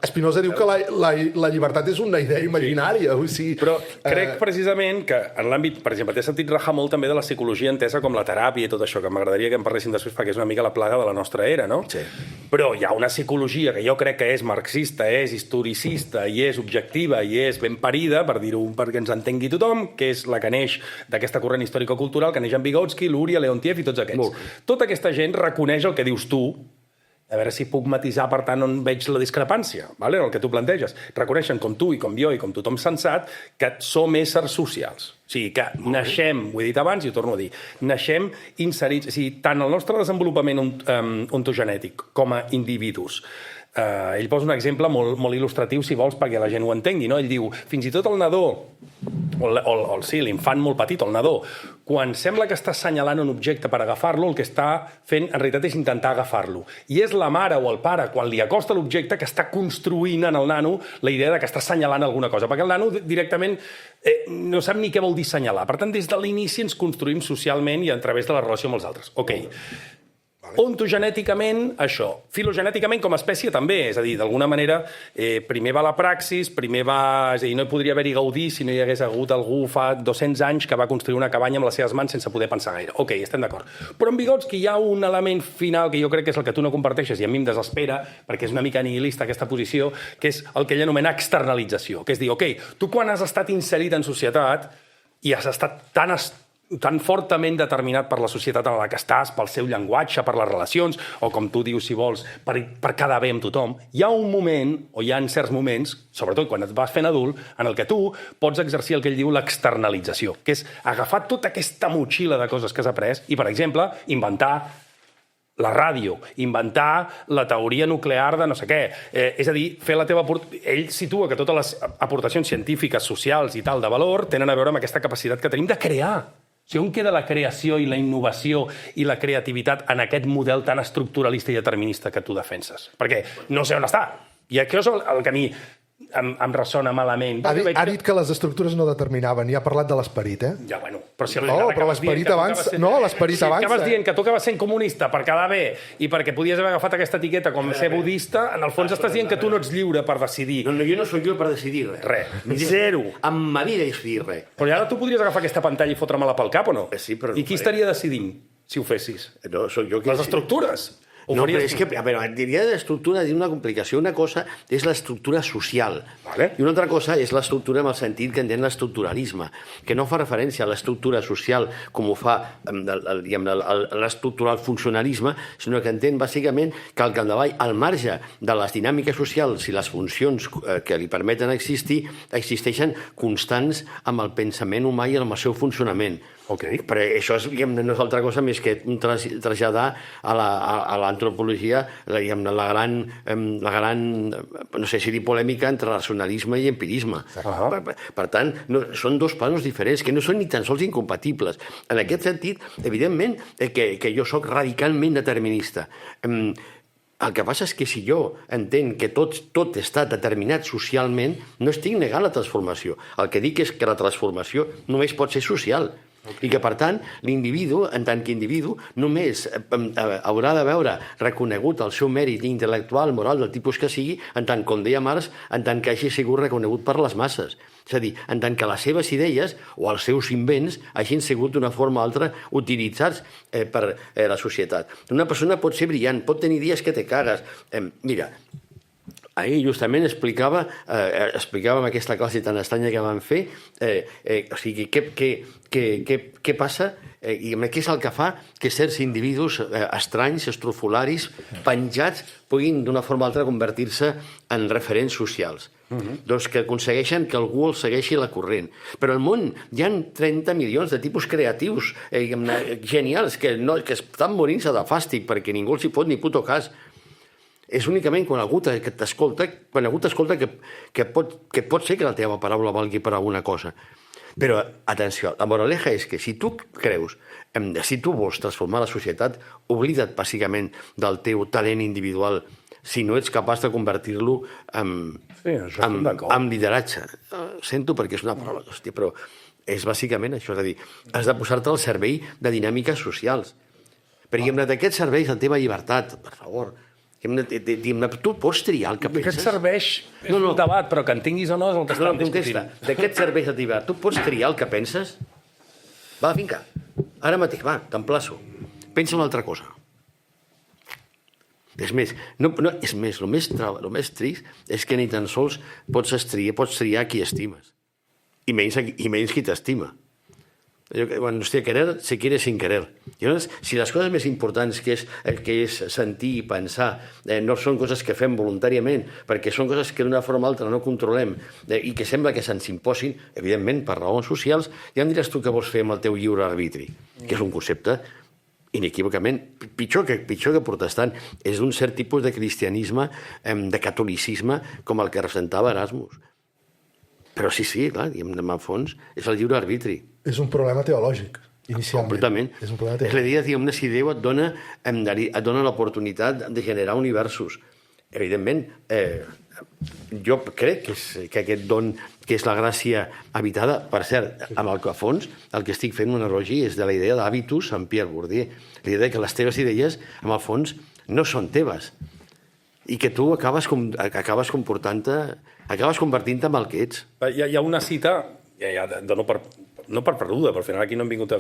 Spinoza diu que la llibertat és una idea imaginària. Sí. Però crec precisament que en l'àmbit, per exemple, t'he sentit rajar molt també de la psicologia entesa com la teràpia i tot això, que m'agradaria que en parléssim després perquè és una mica la plaga de la nostra era, no? Sí. Però hi ha una psicologia que jo crec que és marxista, és historicista i és objectiva i és ben parida, per dir-ho perquè ens entengui tothom, que és la que neix d'aquesta corrent històrico-cultural que neix en Vygotsky, Luria, Leontiev i tots aquests. Tota aquesta gent reconeix el que dius tu, a veure si puc matisar, per tant, on veig la discrepància, vale? En el que tu planteges. Reconeixen, com tu i com jo i com tothom sensat, que som éssers socials. O sigui, que naixem, ho he dit abans i ho torno a dir, naixem inserits... O sigui, tant el nostre desenvolupament ontogenètic com a individus. Ell posa un exemple molt il·lustratiu, si vols, perquè la gent ho entengui, no? Ell diu, fins i tot el nadó, sí, l'infant molt petit, el nadó, quan sembla que està assenyalant un objecte per agafar-lo, el que està fent, en realitat, és intentar agafar-lo. I és la mare o el pare, quan li acosta l'objecte, que està construint en el nano la idea de que està assenyalant alguna cosa, perquè el nano directament no sap ni què vol dir assenyalar. Per tant, des de l'inici ens construïm socialment i a través de la relació amb els altres. Ok. Ontogenèticament, això. Filogenèticament, com a espècie, també. És a dir, d'alguna manera, primer va la praxis, primer va... És a dir, no podria haver-hi Gaudí si no hi hagués hagut algú fa 200 anys que va construir una cabanya amb les seves mans sense poder pensar gaire. Ok, estem d'acord. Però en Vygotsky hi ha un element final que jo crec que és el que tu no comparteixes i a mi em desespera, perquè és una mica nihilista aquesta posició, que és el que ell anomena externalització. Que és dir, ok, tu quan has estat inserit en societat i has estat tan fortament determinat per la societat en la que estàs, pel seu llenguatge, per les relacions, o com tu dius, si vols, per quedar bé amb tothom, hi ha un moment, o hi ha certs moments, sobretot quan et vas fent adult, en el que tu pots exercir el que ell diu l'externalització, que és agafar tota aquesta motxilla de coses que has après i, per exemple, inventar la ràdio, inventar la teoria nuclear de no sé què. És a dir, fer la teva... Ell situa que totes les aportacions científiques, socials i tal de valor tenen a veure amb aquesta capacitat que tenim de crear. O sigui, on queda la creació i la innovació i la creativitat en aquest model tan estructuralista i determinista que tu defenses? Perquè no sé on està. I això és el que a mi em ressona malament. Ha dit que les estructures no determinaven, i ha parlat de l'esperit, Ja, bueno, però si però l'esperit avança. No, l'esperit avança. Si acabes dient que tu acabes sent comunista per quedar bé i perquè podies haver agafat aquesta etiqueta com ser budista, en el fons estàs dient que tu no ets lliure per decidir. No, jo no soc lliure per decidir res. Res. Zero. En ma vida he decidit res. Però ara tu podries agafar aquesta pantalla i fotre-me-la pel cap o no? Sí, però I qui estaria decidint si ho fessis? No, soc jo qui... Les estructures. No, però és que, a veure, diria d'estructura, dir una complicació. Una cosa és l'estructura social, vale. I una altra cosa és l'estructura amb el sentit que entén l'estructuralisme, que no fa referència a l'estructura social com ho fa l'estructural funcionalisme, sinó que entén bàsicament que al capdavall, al marge de les dinàmiques socials i les funcions que li permeten existir, existeixen constants amb el pensament humà i amb el seu funcionament. Okay. Però això no és altra cosa més que traslladar a l'antropologia, la gran, no sé si dir polèmica entre racionalisme i empirisme. Per tant, són dos planos diferents que no són ni tan sols incompatibles. En aquest sentit, evidentment, que jo sóc radicalment determinista. El que passa és que si jo entenc que tot està determinat socialment, no estic negant la transformació. El que dic és que la transformació només pot ser social. I que, per tant, l'individu, en tant que individu, només haurà de veure reconegut el seu mèrit intel·lectual, moral, del tipus que sigui, en tant, com deia Marx, en tant que hagi sigut reconegut per les masses. És a dir, en tant que les seves idees o els seus invents hagin sigut d'una forma o altra utilitzats per la societat. Una persona pot ser brillant, pot tenir idees que te cagues. Mira, ahir justament explicàvem aquesta classe tan estranya que vam fer, o sigui, què passa i què és el que fa que certs individus estranys, estrofolaris, penjats, puguin d'una forma o altra convertir-se en referents socials. Doncs que aconsegueixen que algú els segueixi la corrent. Però al món hi ha 30 milions de tipus creatius genials que estan morint-se de fàstic perquè ningú els hi fot ni puto cas. És únicament quan algú t'escolta que pot ser que la teva paraula valgui per alguna cosa. Però, atenció, la moraleja és que si tu creus, si tu vols transformar la societat, oblida't bàsicament del teu talent individual si no ets capaç de convertir-lo en lideratge. Sento perquè és una paraula, hòstia, però és bàsicament això, és a dir, has de posar-te al servei de dinàmiques socials. Perquè d'aquests serveis la teva llibertat, per favor, tu pots triar el que penses. Aquest serveix és un debat, però que en tinguis o no és el que estem discutint. D'aquest serveix la teva, tu pots triar el que penses? Va, vinga, ara mateix, va, t'emplaço. Pensa en una altra cosa. És més, el més trist és que ni tan sols pots triar qui estimes. I menys qui t'estima. Bueno, querer se quiere sin querer. Llavors, si les coses més importants que és sentir i pensar no són coses que fem voluntàriament, perquè són coses que d'una forma o altra no controlem i que sembla que se'ns imposin, evidentment, per raons socials, ja em diràs tu què vols fer amb el teu lliure arbitri, que és un concepte inequívocament pitjor que protestant. És un cert tipus de cristianisme, de catolicisme, com el que representava Erasmus. Però sí, clar, en el fons, és el lliure arbitri. És un problema teològic, inicialment. Completament. És la idea de si Déu et dona l'oportunitat de generar universos. Evidentment, jo crec que aquest don, que és la gràcia habitada, per cert, amb el que a fons, el que estic fent un elogi és de la idea d'habitus en Pierre Bourdieu. La idea que les teves idees, en el fons, no són teves. I que tu acabes convertint-te en el que ets. Hi ha una cita, no per perduda, però al final aquí no hem vingut a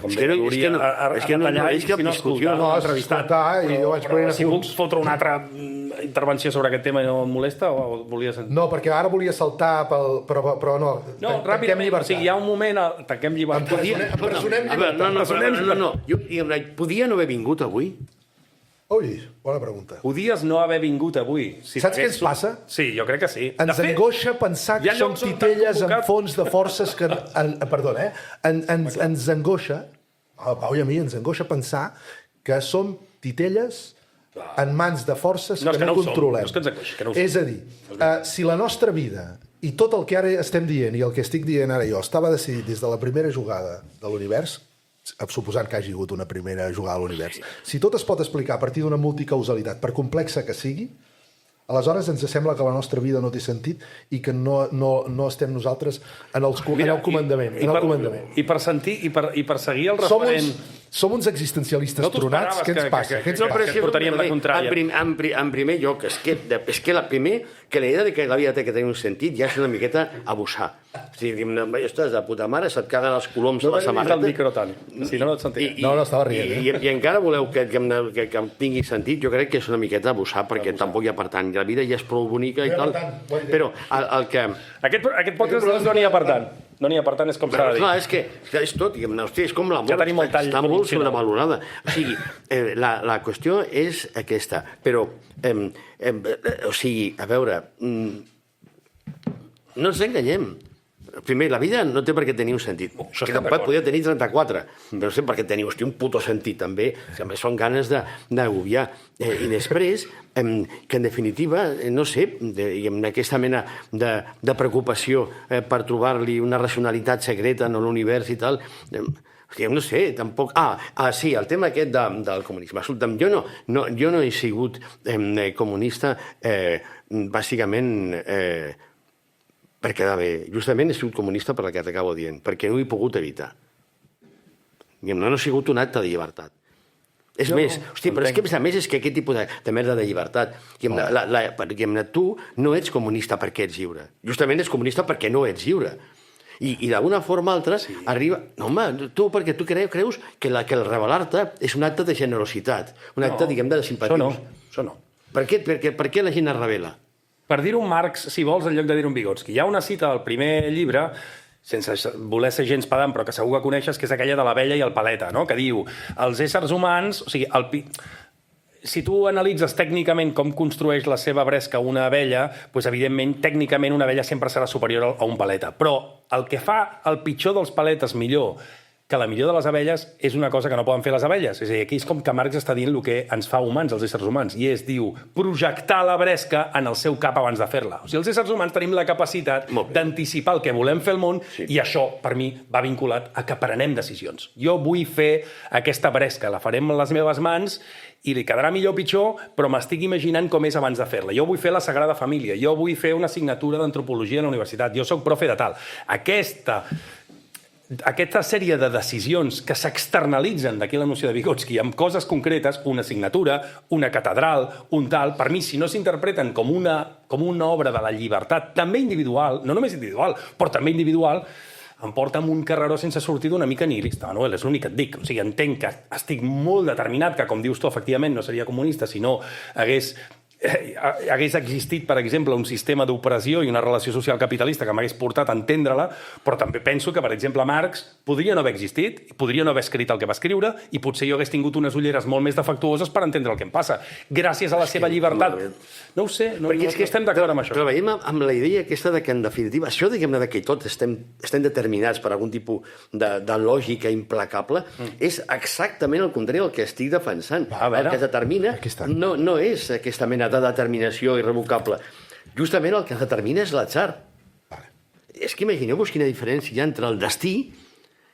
Si vols fotre una altra intervenció sobre aquest tema i no et molesta, o volies... No, perquè ara volia saltar, però no. No, ràpid, o sigui, hi ha un moment, tanquem llibertat. No. Podia no haver vingut avui? Ui, bona pregunta. Podies no haver vingut avui. Saps què ens passa? Sí, jo crec que sí. Ens angoixa pensar que som titelles en fons de forces que... Perdona, ens angoixa, al Pau i a mi, ens angoixa pensar que som titelles en mans de forces que no controlem. És a dir, si la nostra vida i tot el que ara estem dient i el que estic dient ara jo estava decidit des de la primera jugada de l'univers, suposant que hagi hagut una primera jugada a l'univers, si tot es pot explicar a partir d'una multicausalitat, per complexa que sigui, aleshores ens sembla que la nostra vida no té sentit i que no estem nosaltres en el comandament. I per sentir i per seguir el referent... Som uns existencialistes tronats. Què ens passa? Que portaríem la contrària. En primer lloc, és que la idea de que la vida té que tenir un sentit ja és una miqueta abusar. O sigui, estàs de puta mare, se't caguen els coloms a la samarreta... No vaig dir el micro tant, si no et sentia. No, estava rient. I encara voleu que tingui sentit? Jo crec que és una miqueta abusar, perquè tampoc hi ha per tant. La vida ja és prou bonica i tal. Però el que... Aquest podcast no n'hi ha per tant. No n'hi ha, per tant, és com s'ha de dir. Clar, és que és tot, és com la mort, ja tenim el tall està molt sobrevalorada. O sigui, la qüestió és aquesta, però, o sigui, a veure, no ens enganyem. Primer, la vida no té per què tenir un sentit. Això Que estem tampoc d'acord. podia tenir 34, però no sé per què tenir, hòstia, un puto sentit, també. També són ganes d'agobiar. I després, que en definitiva, no sé, amb aquesta mena de preocupació per trobar-li una racionalitat secreta en l'univers i tal, hòstia, no sé, tampoc... Sí, el tema aquest del comunisme. Escolta'm, jo no he sigut comunista, bàsicament... per quedar bé. Justament he sigut comunista per la que t'acabo dient, perquè no ho he pogut evitar. No ha sigut un acte de llibertat. És més, hòstia, però és que a més és que aquest tipus de merda de llibertat, perquè tu no ets comunista perquè ets lliure. Justament ets comunista perquè no ets lliure. I d'alguna forma o altra arriba... No, home, tu perquè tu creus que el rebel·lar-te és un acte de generositat, un acte, diguem, de simpatia. Això no. Per què la gent es rebel·la? Per dir-ho un Marx, si vols, en lloc de dir-ho un Vygotsky. Hi ha una cita del primer llibre, sense voler ser gens pedant, però que segur que coneixes, que és aquella de l'abella i el paleta, no? Que diu, els éssers humans... O sigui, si tu analitzes tècnicament com construeix la seva bresca una abella, doncs, evidentment, tècnicament, una abella sempre serà superior a un paleta. Però el que fa el pitjor dels paletes millor que la millor de les abelles és una cosa que no poden fer les abelles. És a dir, aquí és com que Marx està dient el que ens fa humans, els éssers humans, i diu, projectar la bresca en el seu cap abans de fer-la. O sigui, els éssers humans tenim la capacitat d'anticipar el que volem fer al món, i això, per mi, va vinculat a que prenem decisions. Jo vull fer aquesta bresca, la farem amb les meves mans, i li quedarà millor o pitjor, però m'estic imaginant com és abans de fer-la. Jo vull fer la Sagrada Família, jo vull fer una assignatura d'antropologia a la universitat, jo soc profe de tal. Aquesta sèrie de decisions que s'externalitzen d'aquí la noció de Vygotsky amb coses concretes, una assignatura, una catedral, un tal, per mi, si no s'interpreten com una obra de la llibertat, també individual, no només individual, però també individual, em porta amb un carreró sense sortir d'una mica nihilista, Manuel, és l'únic que et dic. O sigui, entenc que estic molt determinat que, com dius tu, efectivament, no seria comunista si no hagués existit, per exemple, un sistema d'opressió i una relació social capitalista que m'hagués portat a entendre-la, però també penso que, per exemple, Marx podria no haver existit, podria no haver escrit el que va escriure, i potser jo hagués tingut unes ulleres molt més defectuoses per entendre el que em passa. Gràcies a la seva llibertat. No ho sé, no estem d'acord amb això. Però veiem amb la idea aquesta que, en definitiva, això, diguem-ne, que tots estem determinats per algun tipus de lògica implacable, és exactament el contrari del que estic defensant. El que determina no és aquesta mena de determinació irrevocable. Justament el que determina és l'atzar. És que imagineu-vos quina diferència hi ha entre el destí,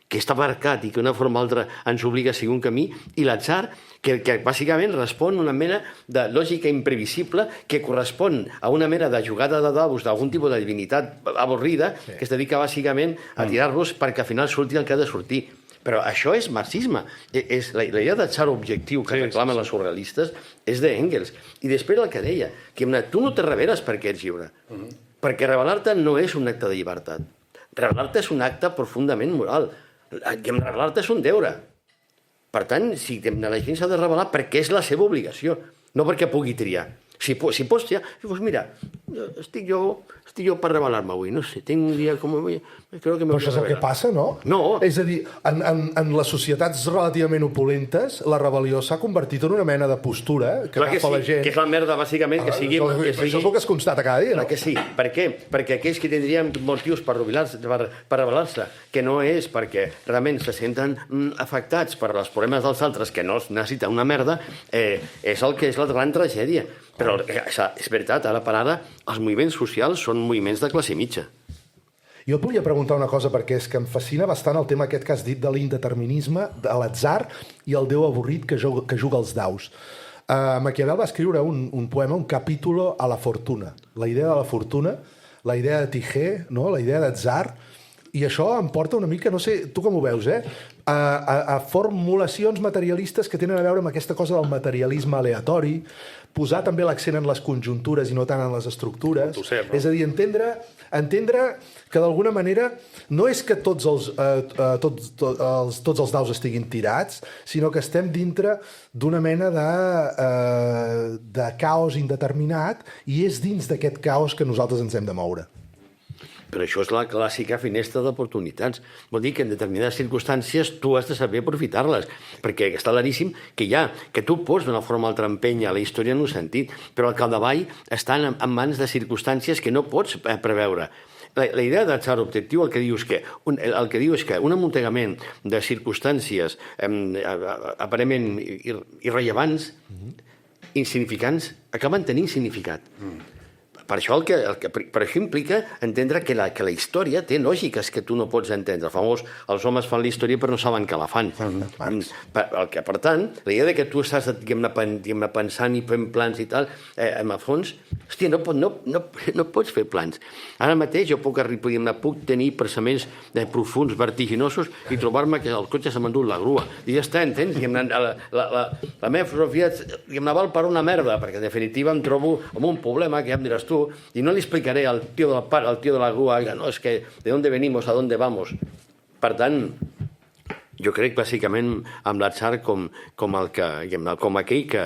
que està marcat i que d'una forma o altra ens obliga a seguir un camí, i l'atzar, que bàsicament respon a una mena de lògica imprevisible que correspon a una mena de jugada de daus d'algun tipus de divinitat avorrida que es dedica bàsicament a tirar-los perquè al final surti el que ha de sortir. Però això és marxisme. La idea d'atzar objectiu que reclamen els surrealistes és d'Engels. I després el que deia, que tu no te rebel·les perquè ets lliure. Perquè rebel·lar-te no és un acte de llibertat. Rebel·lar-te és un acte profundament moral. Rebel·lar-te és un deure. Per tant, si la gent s'ha de rebel·lar perquè és la seva obligació, no perquè pugui triar. Si pots triar, doncs mira, estic jo per rebel·lar-me avui, no sé, tinc un dia com avui, crec que però això és el que passa, no? No. És a dir, en les societats relativament opulentes, la rebel·lió s'ha convertit en una mena de postura que agafa la gent... Que és la merda, bàsicament, que sigui... Això és el que es constata cada dia, no? Que sí. Per què? Perquè aquells que tindrien motius per rebel·lar-se, que no és perquè realment se senten afectats per els problemes dels altres, que no necessiten una merda, és el que és la gran tragèdia. Però és veritat, ara per ara, els moviments socials són moviments de classe mitja. Jo et volia preguntar una cosa, perquè és que em fascina bastant el tema aquest que has dit de l'indeterminisme, de l'atzar i el déu avorrit que juga als daus. Maquiavel va escriure un poema, un capítol a la fortuna. La idea de la fortuna, la idea de Tijer, no? La idea d'atzar, i això em porta una mica, no sé, tu com ho veus, a formulacions materialistes que tenen a veure amb aquesta cosa del materialisme aleatori, posar també l'accent en les conjuntures i no tant en les estructures. És a dir, entendre que d'alguna manera no és que tots els daus estiguin tirats, sinó que estem dintre d'una mena de caos indeterminat i és dins d'aquest caos que nosaltres ens hem de moure. Però això és la clàssica finestra d'oportunitats. Vol dir que en determinades circumstàncies tu has de saber aprofitar-les, perquè està claríssim que tu pots d'una forma o altra empènyer la història en un sentit, però al capdavall estan en mans de circumstàncies que no pots preveure. la idea d'atzar objectiu el que diu és que un amuntegament de circumstàncies aparentment irrellevants, insignificants, acaben tenint significat. Per això implica entendre que la història té lògiques que tu no pots entendre. Els homes fan la història però no saben que la fan. Per tant, la idea que tu estàs pensant i fent plans i tal, en el fons, hòstia, no pots fer plans. Ara mateix jo puc tenir pensaments profuns, vertiginosos, i trobar-me que el cotxe se m'ha endut la grua. I ja està, entens? La meva filosofia em val per una merda, perquè en definitiva em trobo amb un problema que ja em diràs tu, y no le explicaré al tío de la grúa, no, es que de dónde venimos, a dónde vamos. Per tant, jo crec bàsicament amb l'atzar com aquell que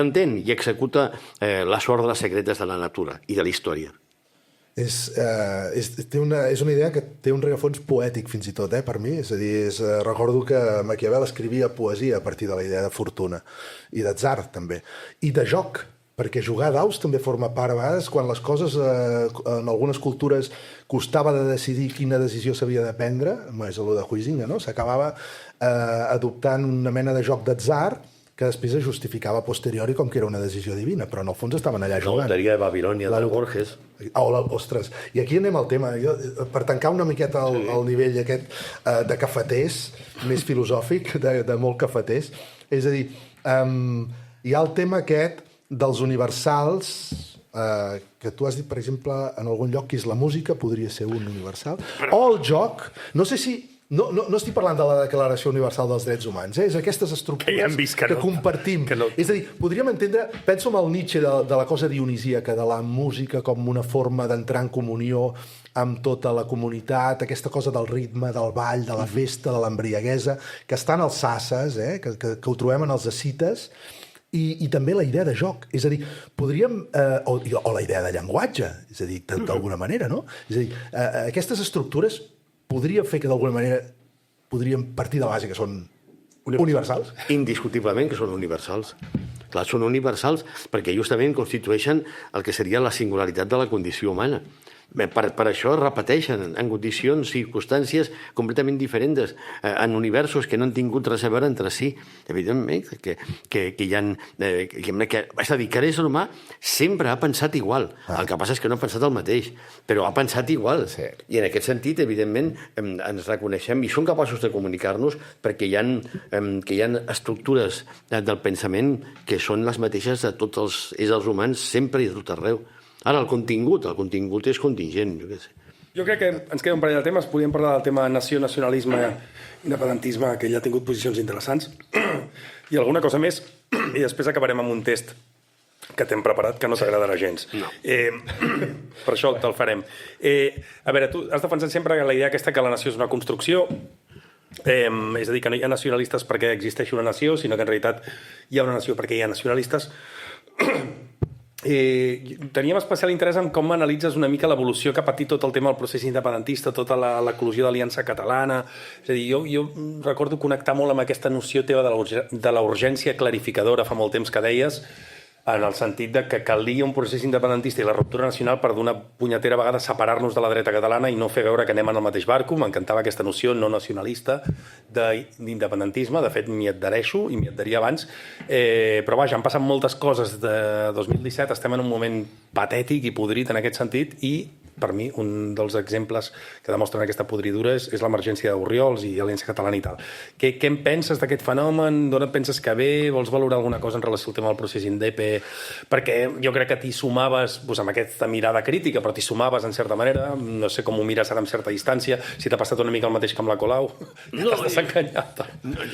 entén i executa les ordres secretes de la natura i de la història. És una idea que té un rerefons poètic fins i tot, per mi. És a dir, recordo que Maquiavel escrivia poesia a partir de la idea de fortuna i d'atzar també, i de joc, perquè jugar a daus també forma part, a vegades, quan les coses en algunes cultures costava de decidir quina decisió s'havia de prendre, és allò de Huizinga, no? S'acabava adoptant una mena de joc d'atzar que després es justificava a posteriori com que era una decisió divina, però en el fons estaven allà jugant. La loteria de Babilònia, de Borges. Ostres, i aquí anem al tema. Per tancar una miqueta el nivell aquest de cafeters, més filosòfic, de molt cafeters, és a dir, hi ha el tema aquest dels universals, que tu has dit, per exemple, en algun lloc, que és la música, podria ser un universal, o el joc, no sé si... No estic parlant de la Declaració Universal dels Drets Humans, és aquestes estructures que compartim. És a dir, podríem entendre, penso en el Nietzsche de la cosa dionisíaca, de la música com una forma d'entrar en comunió amb tota la comunitat, aquesta cosa del ritme, del ball, de la festa, de l'embriaguesa, que estan als sasses, que ho trobem en els escites, i també la idea de joc, és a dir, podríem... o la idea de llenguatge, és a dir, d'alguna manera, no? És a dir, aquestes estructures podríem fer que d'alguna manera podríem partir de la base que són universals? Indiscutiblement que són universals. Clar, són universals perquè justament constitueixen el que seria la singularitat de la condició humana. Per això es repeteixen en condicions, circumstàncies completament diferents, en universos que no han tingut res a veure entre si. Evidentment que hi ha... És a dir, que l'ésser humà sempre ha pensat igual. El que passa és que no ha pensat el mateix, però ha pensat igual. I en aquest sentit, evidentment, ens reconeixem i som capaços de comunicar-nos perquè hi ha estructures del pensament que són les mateixes de tots els éssers humans sempre i a tot arreu. Ara, el contingut és contingent, jo què sé. Jo crec que ens queda un parell de temes. Podríem parlar del tema nació, nacionalisme, independentisme, que ja ha tingut posicions interessants, i alguna cosa més, i després acabarem amb un test que t'hem preparat que no t'agradarà gens. No. Per això te'l farem. A veure, tu has defensat sempre la idea aquesta que la nació és una construcció, és a dir, que no hi ha nacionalistes perquè existeixi una nació, sinó que en realitat hi ha una nació perquè hi ha nacionalistes. Teníem especial interès en com analitzes una mica l'evolució que ha patit tot el tema del procés independentista, tota l'eclosió d'Aliança Catalana. És a dir, jo recordo connectar molt amb aquesta noció teva de la urgència clarificadora fa molt temps que deies, en el sentit de que calia un procés independentista i la ruptura nacional per d'una punyetera vegada separar-nos de la dreta catalana i no fer veure que anem en el mateix barco. M'encantava aquesta noció no nacionalista d'independentisme. De fet, m'hi adhereixo i m'hi adheria abans. Però vaja, han passat moltes coses de 2017. Estem en un moment patètic i podrit en aquest sentit i per mi, un dels exemples que demostren aquesta podridura és l'emergència d'Orriols i Aliança Catalana i tal. Què en penses d'aquest fenomen? D'on et penses que ve? Vols valorar alguna cosa en relació al tema del procés INDEP? Perquè jo crec que t'hi sumaves amb aquesta mirada crítica, però t'hi sumaves en certa manera. No sé com ho mires ara amb certa distància. Si t'ha passat una mica el mateix que amb la Colau. No, t'has enganyat.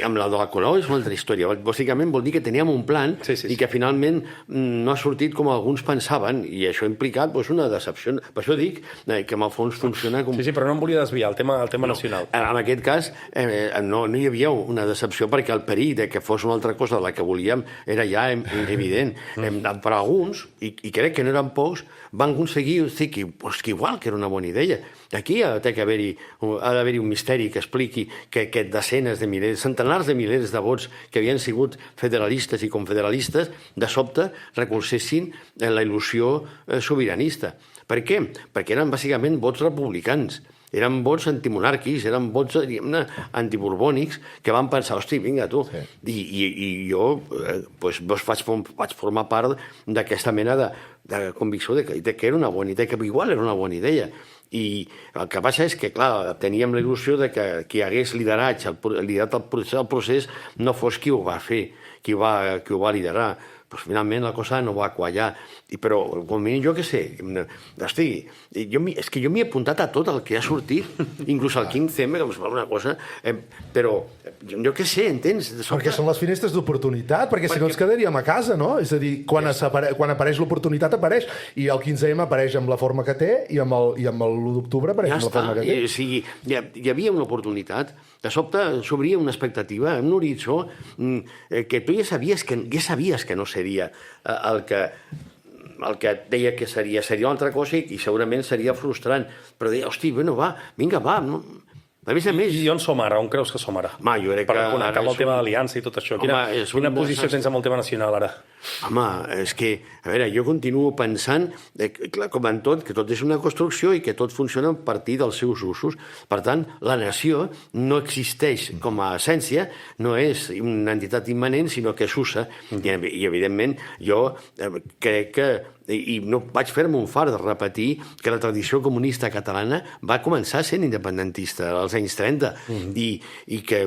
Amb la de la Colau és una altra història. Bàsicament vol dir que teníem un plan i que finalment no ha sortit com alguns pensaven i això ha implicat una decepció. Per això dic que en el fons funciona com... Sí, però no em volia desviar, el tema nacional. En aquest cas no hi havia una decepció perquè el perill de que fos una altra cosa de la que volíem era ja evident. Però alguns, i crec que no eren pocs, van aconseguir que igual que era una bona idea. Aquí ha d'haver-hi un misteri que expliqui que desenes de milers, centenars de milers de vots que havien sigut federalistes i confederalistes, de sobte recolzessin la il·lusió sobiranista. Per què? Perquè eren bàsicament vots republicans. Eren vots antimonàrquics, eren vots, diguem-ne, antiborbònics, que van pensar, hosti, vinga, tu. I jo vaig formar part d'aquesta mena de convicció de que era una bona idea, que igual era una bona idea. I el que passa és que, clar, teníem la il·lusió de que qui hagués liderat el procés no fos qui ho va fer, qui ho va liderar. Pues finalment la cosa no va quallar. Però, com a mínim, jo què sé, hosti, és que jo m'hi he apuntat a tot el que ha sortit, inclús al 15M, que em sembla una cosa, però jo què sé, entens? Perquè són les finestres d'oportunitat, perquè si no ens quedaríem a casa, no? És a dir, quan apareix l'oportunitat, apareix, i el 15M apareix amb la forma que té, i amb l'1 d'octubre apareix amb la forma que té. O sigui, hi havia una oportunitat, de sobte s'obria una expectativa, un horitzó, que tu ja sabies que no seria el que et deia que seria una altra cosa i segurament seria frustrant, però deia, hosti, bueno, va, vinga, va, no? A més, I on som ara? On creus que som ara? Home, jo crec que... Per connectar amb el tema d'aliança i tot això. Quina posició tens amb el tema nacional, ara? Home, és que, a veure, jo continuo pensant, clar, com en tot, que tot és una construcció i que tot funciona a partir dels seus usos. Per tant, la nació no existeix com a essència, no és una entitat immanent, sinó que s'usa. I, evidentment, jo crec que i no vaig fer-me un fart de repetir que la tradició comunista catalana va començar sent independentista als anys 30 i que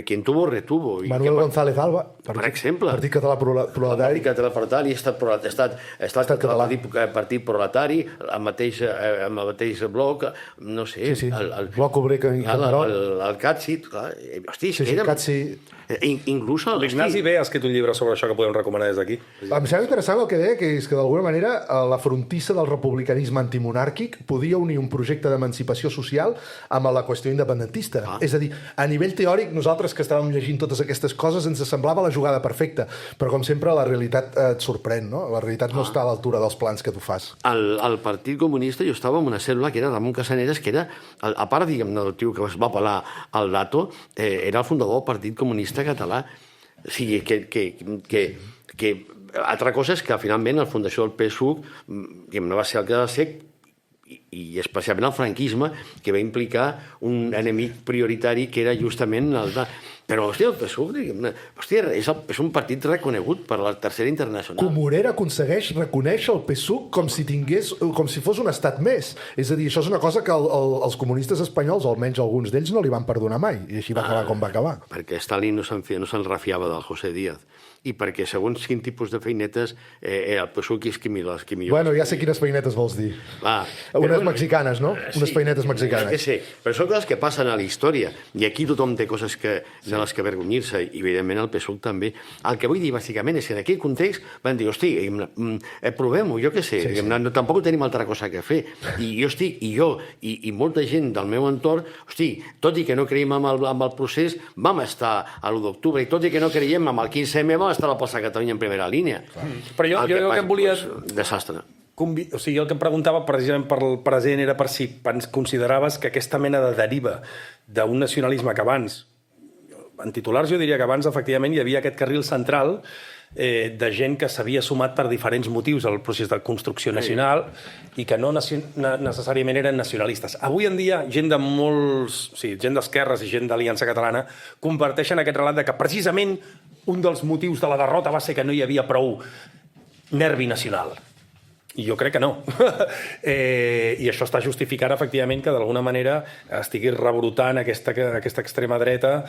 quien tuvo retuvo. Manuel González Alba, per exemple. Partit Català Proletari. Partit Català Proletari, ha estat partit proletari, el mateix bloc, no sé... Sí, el bloc obrer que... El CATSI, clar, hosti, el CATSI... Inclús l'Ignasi ve ha escrit un llibre sobre això que podem recomanar des d'aquí. Em sembla interessant el que deia, que és que d'alguna manera la frontissa del republicanisme antimonàrquic podia unir un projecte d'emancipació social amb la qüestió independentista. És a dir, a nivell teòric, nosaltres que estàvem llegint totes aquestes coses ens semblava la jugada perfecta, però com sempre la realitat et sorprèn, no? La realitat no està a l'altura dels plans que tu fas. Al Partit Comunista jo estava en una cèl·lula que era Ramon Casaneras, que era, a part, diguem-ne, del tio que es va apel·lar al dato, era el fundador del Partit Comunista català. O sigui, que altra cosa és que finalment la fundació del PSUC no va ser el que va ser, i especialment el franquisme, que va implicar un enemic prioritari que era justament el de... Però, hòstia, el PSUC, és un partit reconegut per la Tercera Internacional. Comorera aconsegueix reconèixer el PSUC com si fos un estat més. És a dir, això és una cosa que els comunistes espanyols, o almenys alguns d'ells, no li van perdonar mai. I així va acabar com va acabar. Perquè Stalin no se'n refiava del José Díaz. I perquè segons quin tipus de feinetes el PSUC és qui millor. Bueno, ja sé quines feinetes vols dir. Unes mexicanes, no? Unes feinetes mexicanes. Que sé, però són coses que passen a la història. I aquí tothom té coses de les que avergonyir-se, i evidentment el PSUC també. El que vull dir, bàsicament, és que en aquell context van dir, hosti, provem-ho, jo què sé, tampoc tenim altra cosa que fer. I jo i molta gent del meu entorn, hosti, tot i que no creiem amb el procés, vam estar a l'1 d'octubre, i tot i que no creiem amb el 15M, vam estar a la plaça de Catalunya en primera línia. Però jo el que em volia... Desastre. O sigui, el que em preguntava precisament per el present era per si consideraves que aquesta mena de deriva d'un nacionalisme que abans, en titulars jo diria que abans efectivament hi havia aquest carril central de gent que s'havia sumat per diferents motius al procés de construcció nacional i que no necessàriament eren nacionalistes. Avui en dia, gent d'esquerres i gent d'Aliança Catalana comparteixen aquest relat de que precisament un dels motius de la derrota va ser que no hi havia prou nervi nacional. I jo crec que no. I això està justificant, efectivament, que d'alguna manera estigui rebrotant aquesta extrema dreta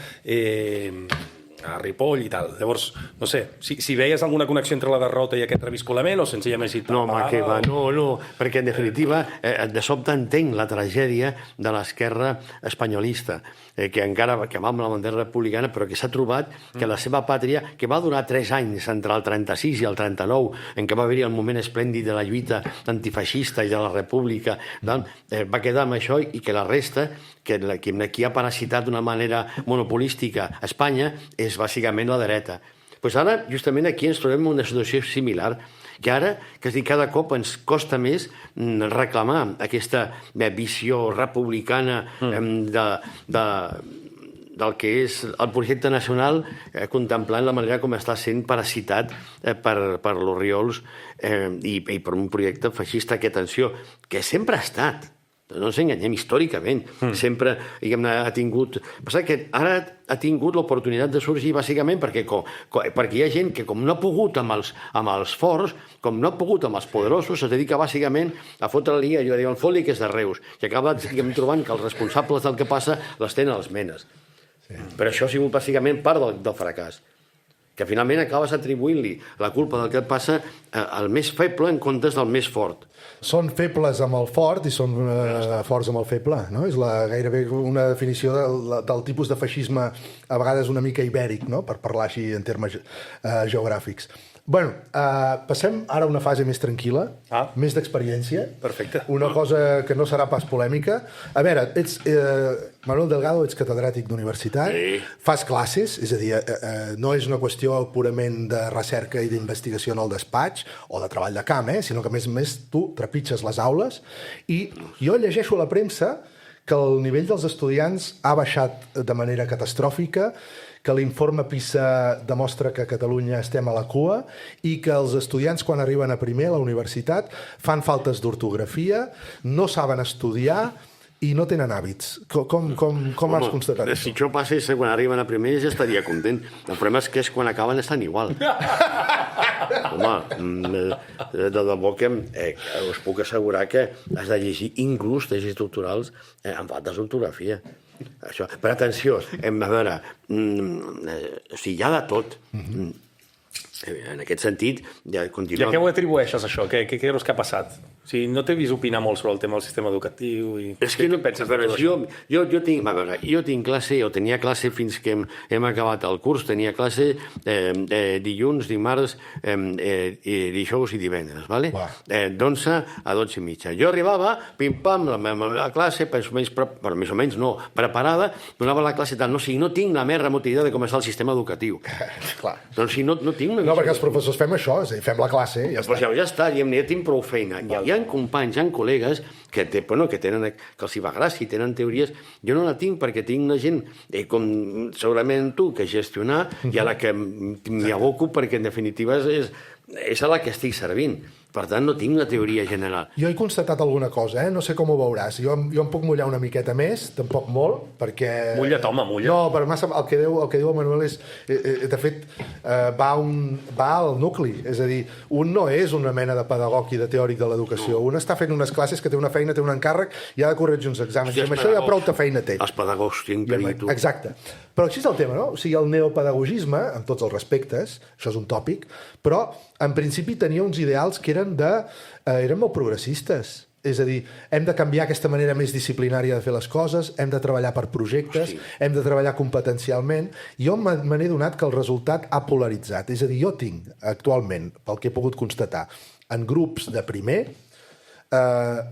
a Ripoll i tal. Llavors, no sé, si veies alguna connexió entre la derrota i aquest reviscolament o senzillament si... No, perquè en definitiva de sobte entenc la tragèdia de l'esquerra espanyolista, que encara que va amb la bandera republicana, però que s'ha trobat que la seva pàtria, que va durar 3 anys entre el 36 i el 39, en què va haver-hi el moment esplèndid de la lluita antifeixista i de la república, va quedar amb això, i que la resta, que qui ha parasitat d'una manera monopolística a Espanya, és bàsicament la dreta. Doncs ara, justament aquí ens trobem en una situació similar, que ara, cada cop ens costa més reclamar aquesta visió republicana del que és el projecte nacional, contemplant la manera com està sent parasitat per l'Oriols i per un projecte feixista que, atenció, que sempre ha estat, no ens enganyem, històricament, sempre ha tingut... Passa que ara ha tingut l'oportunitat de sorgir bàsicament perquè hi ha gent que, com no ha pogut amb els forts, com no ha pogut amb els poderosos, es dedica bàsicament a fotre la liga, allò de foli que és de Reus, i acaba trobant que els responsables del que passa les tenen els menes. Però això ha sigut bàsicament part del fracàs, que finalment acabes atribuint-li la culpa del que et passa al més feble en comptes del més fort. Són febles amb el fort i són forts amb el feble, no? És gairebé una definició del tipus de feixisme, a vegades una mica ibèric, no? Per parlar així en termes geogràfics. Bueno, passem ara a una fase més tranquil·la, més d'experiència. Perfecte. Una cosa que no serà pas polèmica. A veure, Manuel Delgado, ets catedràtic d'universitat, fas classes, és a dir, no és una qüestió purament de recerca i d'investigació en el despatx o de treball de camp, sinó que a més tu trepitges les aules i jo llegeixo a la premsa que el nivell dels estudiants ha baixat de manera catastròfica, que l'informe PISA demostra que a Catalunya estem a la cua i que els estudiants, quan arriben a primer a la universitat, fan faltes d'ortografia, no saben estudiar i no tenen hàbits. Com has constatat això? Si això passés quan arriben a primer ja estaria content. El problema és quan acaben estan igual. Home, de debò que us puc assegurar que has de llegir inclús tesis doctorals amb faltes d'ortografia. Però atenció, a veure, o sigui, hi ha de tot. En aquest sentit, ja continuem. I a què ho atribueixes, això? Què creus que ha passat? O sigui, no t'he vist opinar molt sobre el tema del sistema educatiu i... És que no penses, però jo tinc classe, o tenia classe fins que hem acabat el curs, tenia classe dilluns, dimarts, dijous i divendres, vale? D'11 a 12 i mitja. Jo arribava, pim-pam, la classe, més o menys no, preparada, donava la classe tal, no tinc la més remota idea de com està el sistema educatiu. Clar. Doncs si no tinc... No, perquè els professors fem això, és a dir, fem la classe i ja està. Ja està, ja tinc prou feina. Hi ha companys, hi ha col·legues que els hi va gràcia, tenen teories. Jo no la tinc perquè tinc una gent, com segurament tu, que gestionar i a la que m'hi aboco perquè en definitiva és a la que estic servint. Per tant, no tinc una teoria general. Jo he constatat alguna cosa, no sé com ho veuràs. Jo em puc mullar una miqueta més, tampoc molt, perquè... Mulla't, home, mulla't. No, però massa, el que diu el Manuel és... De fet, va al nucli. És a dir, un no és una mena de pedagog i de teòric de l'educació. Un està fent unes classes que té una feina, té un encàrrec i ha de corregir uns exàmens. I amb això ja prou de feina té. Els pedagogs tinc peritu. Exacte. Però així és el tema, no? O sigui, el neopedagogisme, amb tots els respectes, això és un tòpic, però en principi tenia uns ideals que eren molt progressistes. És a dir, hem de canviar aquesta manera més disciplinària de fer les coses, hem de treballar per projectes, hem de treballar competencialment. Jo me n'he donat que el resultat ha polaritzat. És a dir, jo tinc actualment, pel que he pogut constatar, en grups de primer,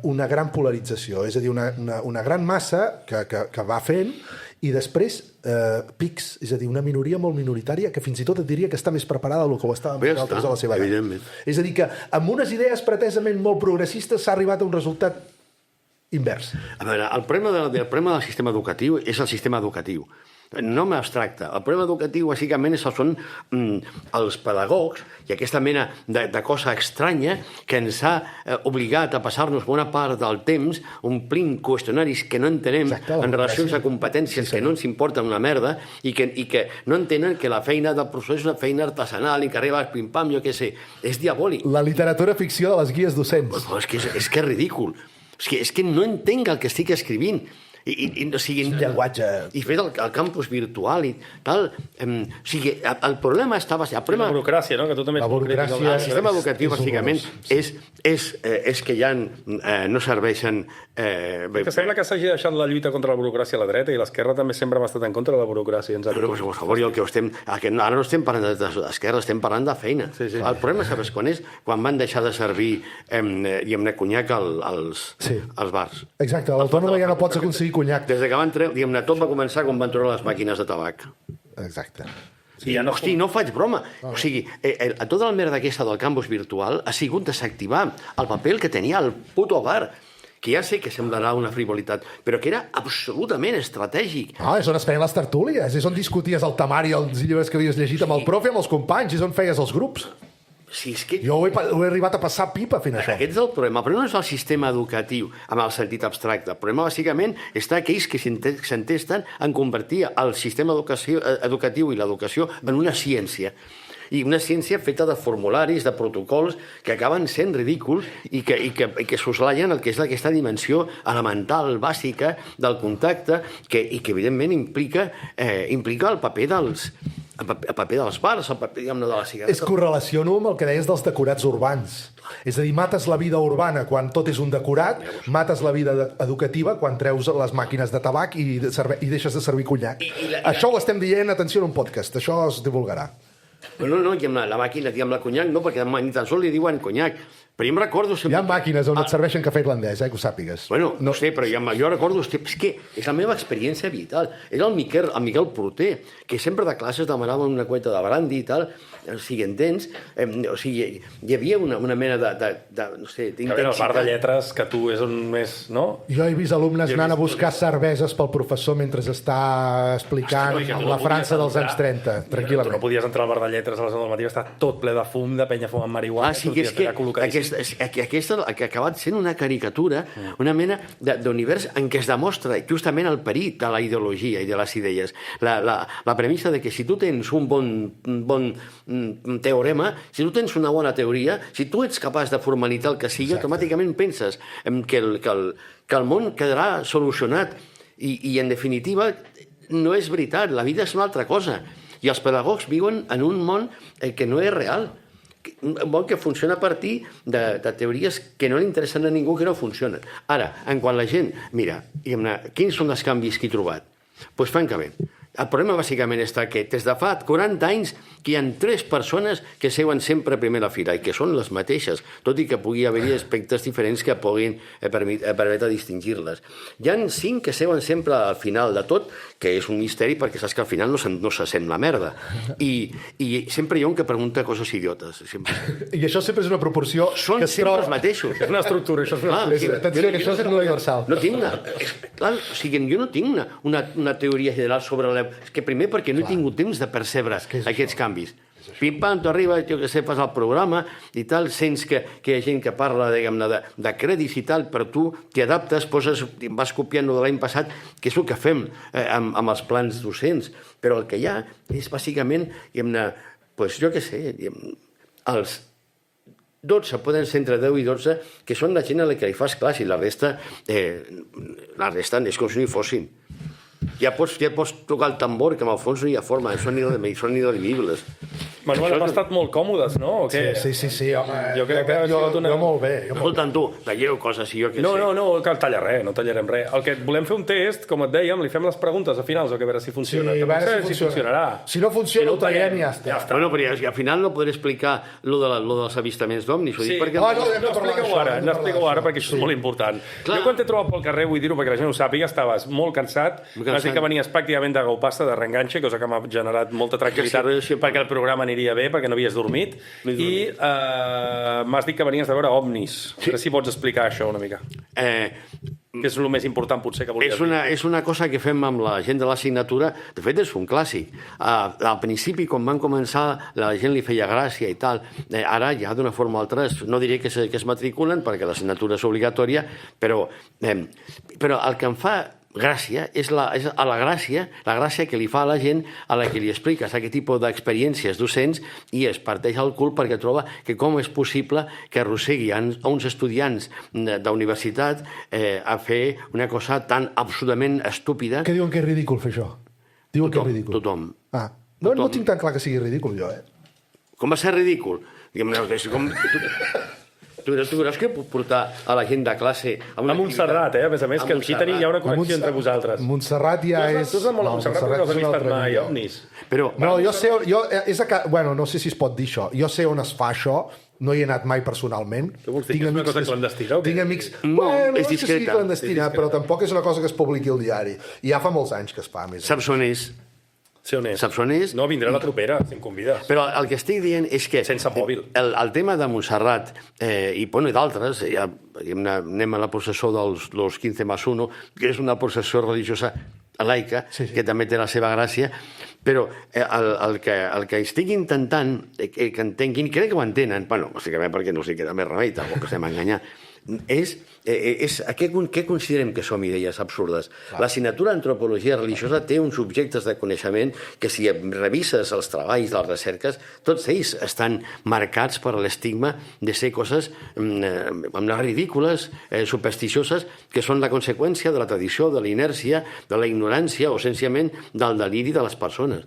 una gran polarització. És a dir, una gran massa que va fent i després pics, és a dir, una minoria molt minoritària que fins i tot et diria que està més preparada del que ho estàvem nosaltres a la seva edat. És a dir, que amb unes idees pretesament molt progressistes s'ha arribat a un resultat invers. A veure, el problema del sistema educatiu és el sistema educatiu. No m'abstracte. El problema educatiu, bàsicament, són els pedagogs i aquesta mena de cosa estranya que ens ha obligat a passar-nos bona part del temps omplint qüestionaris que no entenem en relacions a competències que no ens importen una merda i que no entenen que la feina del professor és una feina artesanal i que arriba pim-pam, jo què sé. És diabòlic. La literatura ficció de les guies docents. És que és ridícul. És que no entenc el que estic escrivint. O sigui, llenguatge... I fet el campus virtual i tal. O sigui, el problema estava... La burocràcia, no? Que tu també... La burocràcia... El sistema educatiu, bàsicament, és que ja no serveixen... Que sembla que s'hagi deixat la lluita contra la burocràcia a la dreta i l'esquerra també sempre hem estat en contra de la burocràcia. Però, per favor, ara no estem parlant d'esquerra, estem parlant de feina. El problema, sabes quan és? Quan van deixar de servir conyac als bars. Exacte, a l'autònoma ja no pots aconseguir conyac. Des que van treure, tot va començar quan van treure les màquines de tabac. Exacte. Hosti, no faig broma. O sigui, tota la merda aquesta del campus virtual ha sigut desactivar el paper que tenia el puto bar. que ja sé que semblarà una frivolitat, però que era absolutament estratègic. No, és on es feien les tertúlies, és on discuties el temari, els llibres que havies llegit amb el profe, amb els companys, és on feies els grups. Sí, és que... Jo ho he arribat a passar pipa fent això. Aquest és el problema. El problema no és el sistema educatiu, amb el sentit abstracte. El problema, bàsicament, està aquells que s'entesten en convertir el sistema educatiu i l'educació en una ciència. I una ciència feta de formularis, de protocols, que acaben sent ridículs i que soslaien el que és aquesta dimensió elemental, bàsica, del contacte, i que evidentment implica el paper dels bars, el paper, diguem-ne, de la cigareta. És correlaciono amb el que deies dels decorats urbans. És a dir, mates la vida urbana quan tot és un decorat, mates la vida educativa quan treus les màquines de tabac i deixes de servir conyac. Això ho estem dient, atenció, en un podcast. Això es divulgarà. No, i amb la màquina, i amb la conyac no, perquè ni tan sols li diuen conyac. Però jo em recordo... Hi ha màquines on et serveixen cafè irlandès, que ho sàpigues. Bueno, no sé, però jo recordo... És que és la meva experiència vital. Era el Miquel Porter, que sempre de classes demanava una cueta de brandy i tal, o sigui, entens? O sigui, hi havia una mena de no sé, d'intensitat. A veure, el bar de lletres, que tu és on més, no? Jo he vist alumnes anant a buscar cerveses pel professor mentre està explicant la França dels anys 30, tranquil·lament. Tu no podies entrar al bar de lletres a les 9 del matí, està tot ple de fum, de penya fumant marihuana. Sí, que és que aquesta que ha acabat sent una caricatura, una mena d'univers en què es demostra justament el perill de la ideologia i de les idees. La premissa de que si tu tens un bon teorema, si tu tens una bona teoria, si tu ets capaç de formalitzar el que sigui, automàticament penses que el món quedarà solucionat i en definitiva no és veritat, la vida és una altra cosa i els pedagogs viuen en un món que no és real, un món que funciona a partir de teories que no li interessen a ningú, que no funcionen. Ara, quan la gent mira, quins són els canvis que he trobat? Doncs francament, el problema bàsicament està que des de fa 40 anys que hi ha 3 persones que seuen sempre a primera fila i que són les mateixes, tot i que pugui haver-hi aspectes diferents que puguin permetre distingir-les. Hi ha 5 que seuen sempre al final de tot, que és un misteri perquè saps que al final no se sent la merda. I sempre hi ha un que pregunta coses idiotes. I això sempre és una proporció són que es sempre troba... els mateixos. És una estructura, això és una estructura. Atenció, que això és universal. No tinc jo no tinc una teoria general sobre és que primer perquè no he tingut temps de percebre aquests canvis. Pim-pam, tu arribes, jo que sé, fas el programa i tal, sents que hi ha gent que parla, diguem-ne, de crèdits i tal, però tu t'hi adaptes, vas copiant de l'any passat, que és el que fem amb els plans docents. Però el que hi ha és bàsicament, diguem-ne, doncs jo que sé, els 12 poden ser entre 10 i 12, que són la gent a la que li fas classe i la resta és com si no hi fossin. Ja pots tocar el tambor, que en el fons no hi ha forma, són inaudibles. Manuel, hem estat molt còmodes, no? O què? Sí, home. Jo crec que jo molt bé. Escolta'm tu, talleu coses i jo què sé. No, cal tallar res, no tallarem res. El que volem fer un test, com et dèiem, li fem les preguntes a finals, a veure si funciona. Sí, a veure si funcionarà. Si no funciona, ho tallem i ja està. Bueno, però al final no podré explicar lo dels avistaments d'ovnis. Sí, no expliqueu ara, perquè això és molt important. Jo quan t'he trobat pel carrer, vull dir-ho perquè la gent ho sàpiga, estaves molt cansat, vas dir que venies pràcticament de gaupasta, de reenganxe, cosa que m'ha generat molta tranquil·litat perquè el programa aniria bé, perquè no havies dormit, i m'has dit que venies de veure ovnis. A veure si pots explicar això una mica. Que és el més important, potser, que volies dir. És una cosa que fem amb la gent de l'assignatura. De fet, és un clàssic. Al principi, quan van començar, la gent li feia gràcia i tal. Ara, ja d'una forma o altra, no diré que es matriculen, perquè l'assignatura és obligatòria, però el que em fa gràcia és la gràcia que li fa a la gent a la que li expliques aquest tipus d'experiències docents i es parteix el cul perquè troba que com és possible que arrossegui a uns estudiants d'universitat a fer una cosa tan absolutament estúpida. Què diuen que és ridícul fer això? Diuen que és ridícul. Tothom. No tinc tan clar que sigui ridícul, jo, Com va ser ridícul? Tu creus que puc portar a la gent de classe a Montserrat, a més, que aquí hi ha una connexió entre vosaltres. Montserrat ja és... Tu has anat molt a Montserrat perquè no has vist mai ovnis. No, jo sé... Bueno, no sé si es pot dir això. Jo sé on es fa això, no hi he anat mai personalment. Què vols dir? És una cosa clandestina? Tinc amics... No, és discreta. Clandestina, però tampoc és una cosa que es publiqui al diari. I ja fa molts anys que es fa, més. Saps on és? Ser honest. Saps on és? No, vindré a la propera, si em convides. Però el que estic dient és que... Sense mòbil. El tema de Montserrat i d'altres, ja anem a la processó dels 15 más 1, que és una processó religiosa laica, que també té la seva gràcia, però el que estic intentant que entenguin, crec que ho entenen, bueno, bàsicament perquè no s'hi queda més remei, tampoc estem enganyant, és què considerem que som idees absurdes. L'assignatura d'antropologia religiosa té uns objectes de coneixement que si revises els treballs, les recerques, tots ells estan marcats per l'estigma de ser coses ridícules, supersticioses, que són la conseqüència de la tradició, de la inèrcia, de la ignorància o senzillament del deliri de les persones.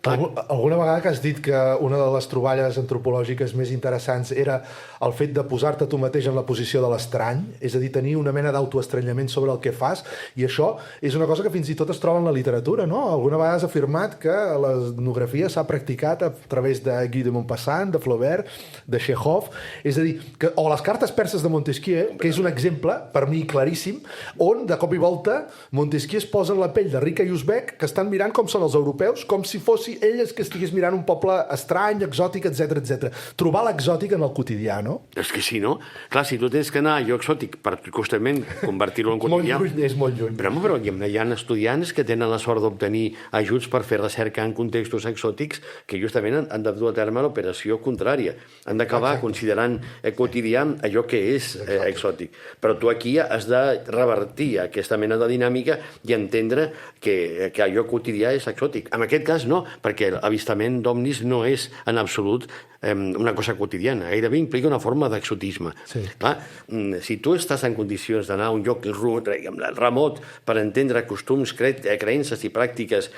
Alguna vegada que has dit que una de les troballes antropològiques més interessants era el fet de posar-te tu mateix en la posició de l'estrany, és a dir, tenir una mena d'autoestranyament sobre el que fas, i això és una cosa que fins i tot es troba en la literatura, no? Alguna vegada has afirmat que l'etnografia s'ha practicat a través de Guy de Maupassant, de Flaubert, de Chekhov, és a dir, o les cartes perses de Montesquieu, que és un exemple, per mi, claríssim, on, de cop i volta, Montesquieu es posa en la pell de rica i uzbek, que estan mirant com són els europeus, com si fossin ell que estigués mirant un poble estrany, exòtic, etc. Trobar l'exòtic en el quotidià, no? És que sí, no? Clar, si tu tens que anar a allò exòtic per justament convertir-lo en quotidià... És molt lluny. Però hi ha estudiants que tenen la sort d'obtenir ajuts per fer recerca en contextos exòtics que justament han de dur a terme l'operació contrària. Han d'acabar considerant quotidià allò que és exòtic. Però tu aquí has de revertir aquesta mena de dinàmica i entendre que allò quotidià és exòtic. En aquest cas no, perquè l'avistament d'ovnis no és en absolut una cosa quotidiana, gairebé implica una forma d'exotisme. Clar, si tu estàs en condicions d'anar a un lloc remot per entendre costums, creences i pràctiques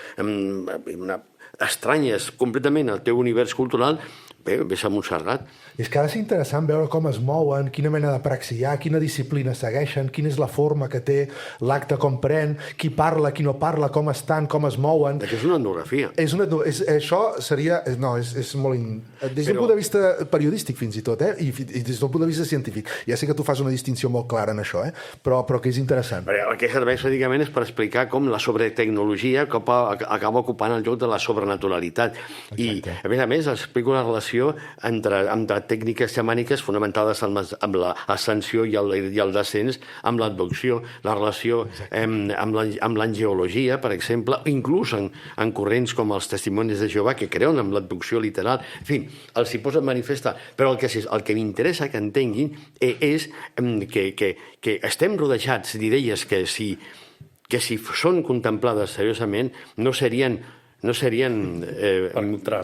estranyes completament al teu univers cultural, bé, vés a Montserrat. És que ha de ser interessant veure com es mouen, quina mena de praxi hi ha, quina disciplina segueixen, quina és la forma que té l'acte, com pren, qui parla, qui no parla, com estan, com es mouen... És una etnografia. Això seria... No, és molt... Des d'un punt de vista periodístic, fins i tot, i des d'un punt de vista científic. Ja sé que tu fas una distinció molt clara en això, però que és interessant. El que serveix, bàsicament, és per explicar com la sobretecnologia acaba ocupant el lloc de la sobrenaturalitat. I, a més, explico la relació entre tècniques xamàniques fonamentades amb l'ascensió i el descens, amb l'abducció, la relació amb l'angeologia, per exemple, inclús en corrents com els testimonis de Jehovà, que creuen en l'abducció literal. En fi, els hi posen manifestar. Però el que m'interessa que entenguin és que estem rodejats d'idees que si són contemplades seriosament no serien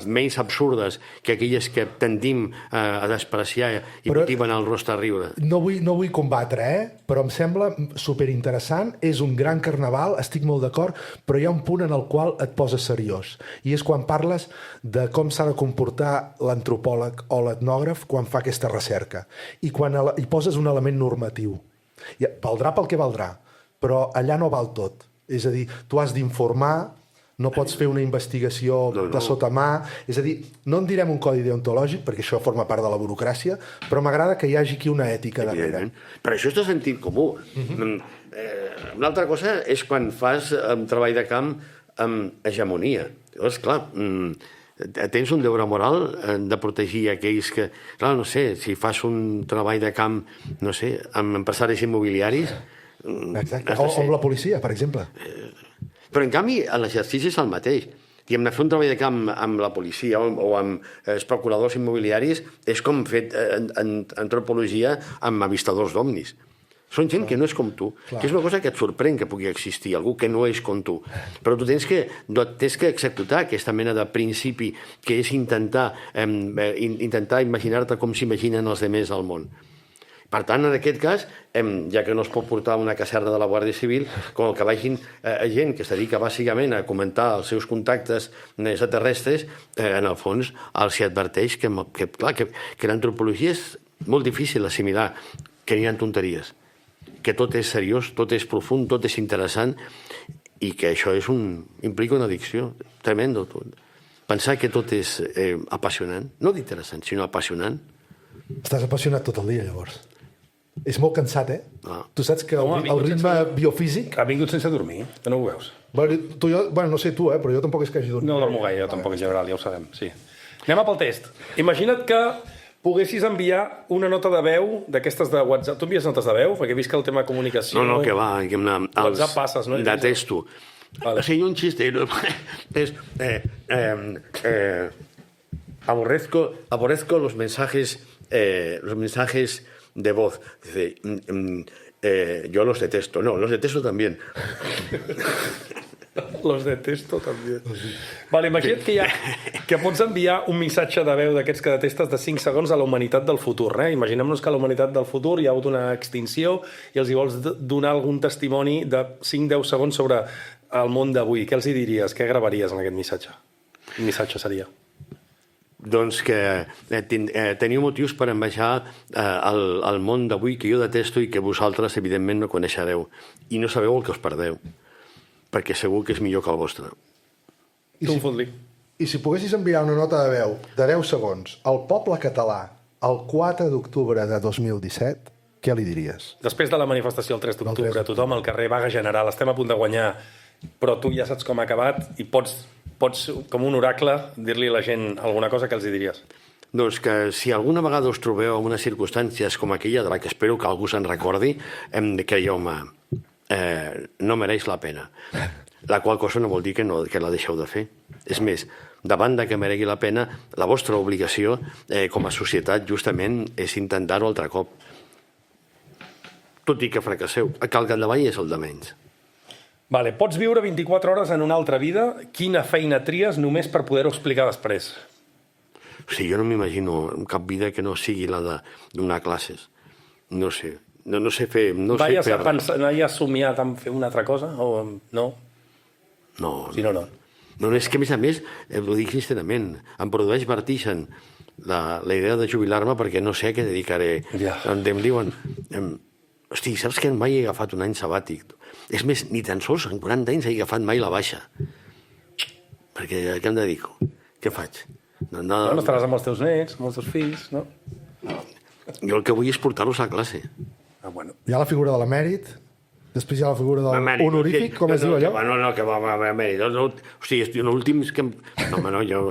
menys absurdes que aquelles que tendim a despreciar i motiven el rostre a riure. No vull combatre, però em sembla superinteressant, és un gran carnaval, estic molt d'acord, però hi ha un punt en el qual et poses seriós, i és quan parles de com s'ha de comportar l'antropòleg o l'etnògraf quan fa aquesta recerca, i quan hi poses un element normatiu. Valdrà pel que valdrà, però allà no val tot. És a dir, tu has d'informar, no pots fer una investigació de sota mà, és a dir, no en direm un codi deontològic, perquè això forma part de la burocràcia, però m'agrada que hi hagi aquí una ètica darrere. Però això és de sentit comú. Una altra cosa és quan fas un treball de camp amb hegemonia. Llavors, clar, tens un deure moral de protegir aquells que... Clar, no sé, si fas un treball de camp, no sé, amb empresaris immobiliaris... Exacte, o amb la policia, per exemple. Però, en canvi, l'exercici és el mateix. Fer un treball de camp amb la policia o amb especuladors immobiliaris és com fer antropologia amb avistadors d'ovnis. Són gent que no és com tu, que és una cosa que et sorprèn que pugui existir, algú que no és com tu. Però tu tens que executar aquesta mena de principi que és intentar imaginar-te com s'imaginen els altres al món. Per tant, en aquest cas, ja que no es pot portar una caserna de la Guàrdia Civil, com que vagin gent que es dedica bàsicament a comentar els seus contactes extraterrestres, en el fons els adverteix que l'antropologia és molt difícil assimilar, que hi ha tonteries, que tot és seriós, tot és profund, tot és interessant, i que això implica una addicció tremenda. Pensar que tot és apassionant, no d'interessant, sinó apassionant. Estàs apassionat tot el dia, llavors. És molt cansat, Ah. Tu saps que el ritme biofísic... Ha vingut sense dormir, que no ho veus? Bueno, no sé tu, però jo tampoc és que hagi dormit. No dormo gaire, jo tampoc en general, ja ho sabem, sí. Anem pel test. Imagina't que poguessis enviar una nota de veu d'aquestes de WhatsApp. Tu envies notes de veu? Perquè he vist que el tema de comunicació... No, que va, que WhatsApp passes, no? Detesto. Vale. O sigui, un chiste es aborrezco los mensajes de voz. Dice, yo los detesto. No, los detesto también. Los detesto també. Vale, imagina't que pots enviar un missatge de veu d'aquests que detestes de 5 segons a la humanitat del futur. Imaginem-nos que a la humanitat del futur hi ha hagut una extinció i els hi vols donar algun testimoni de 5-10 segons sobre el món d'avui. Què els hi diries? Què gravaries en aquest missatge? Quin missatge seria? Doncs que teniu motius per envejar el món d'avui que jo detesto i que vosaltres, evidentment, no coneixereu. I no sabeu el que us perdeu, perquè segur que és millor que el vostre. I si poguessis enviar una nota de veu de 10 segons al poble català el 4 d'octubre de 2017, què li diries? Després de la manifestació el 3 d'octubre, tothom al carrer, vaga general, estem a punt de guanyar, però tu ja saps com ha acabat i pots com un oracle, dir-li a la gent alguna cosa, que els hi diries? Doncs que si alguna vegada us trobeu en unes circumstàncies com aquella, de la que espero que algú se'n recordi, que home, no mereix la pena. La qual cosa no vol dir que la deixeu de fer. És més, davant de que meregui la pena, la vostra obligació com a societat justament és intentar-ho altre cop. Tot i que fracasseu. Que el capdavall és el de menys. Vale, pots viure 24 hores en una altra vida. Quina feina tries només per poder-ho explicar després? O sigui, jo no m'imagino cap vida que no sigui la de donar classes. No sé. No sé fer... Vaies a somiar en fer una altra cosa? O no? No. Si no, no. No, és que a més, ho dic sincerament, em produeix vertigen la idea de jubilar-me perquè no sé a què dedicaré. Ja. Em diuen... Hosti, saps que mai he agafat un any sabàtic? És més, ni tan sols en 40 anys he agafat mai la baixa. Perquè a què em dedico? Què faig? No estaràs amb els teus nets, amb els teus fills, no? Jo el que vull és portar-los a classe. Bueno. Hi ha la figura de l'emèrit, després hi ha la figura de l'honorífic, com es diu allò? No, que va, emèrit. O sigui, l'últim és que... No, jo...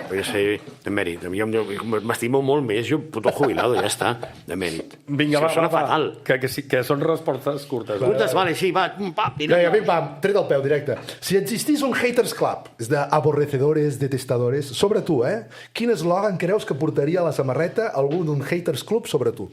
Vull ser emèrit. M'estimo molt més, jo puto jubilado, ja està, emèrit. Vinga, va, fatal. Que són respostes curtes. Curtes, vale, sí, va. Vinga, tret al peu, directe. Si existís un haters club, és d'aborrecedores, detestadores, sobre tu, quin eslògan creus que portaria a la samarreta algú d'un haters club sobre tu?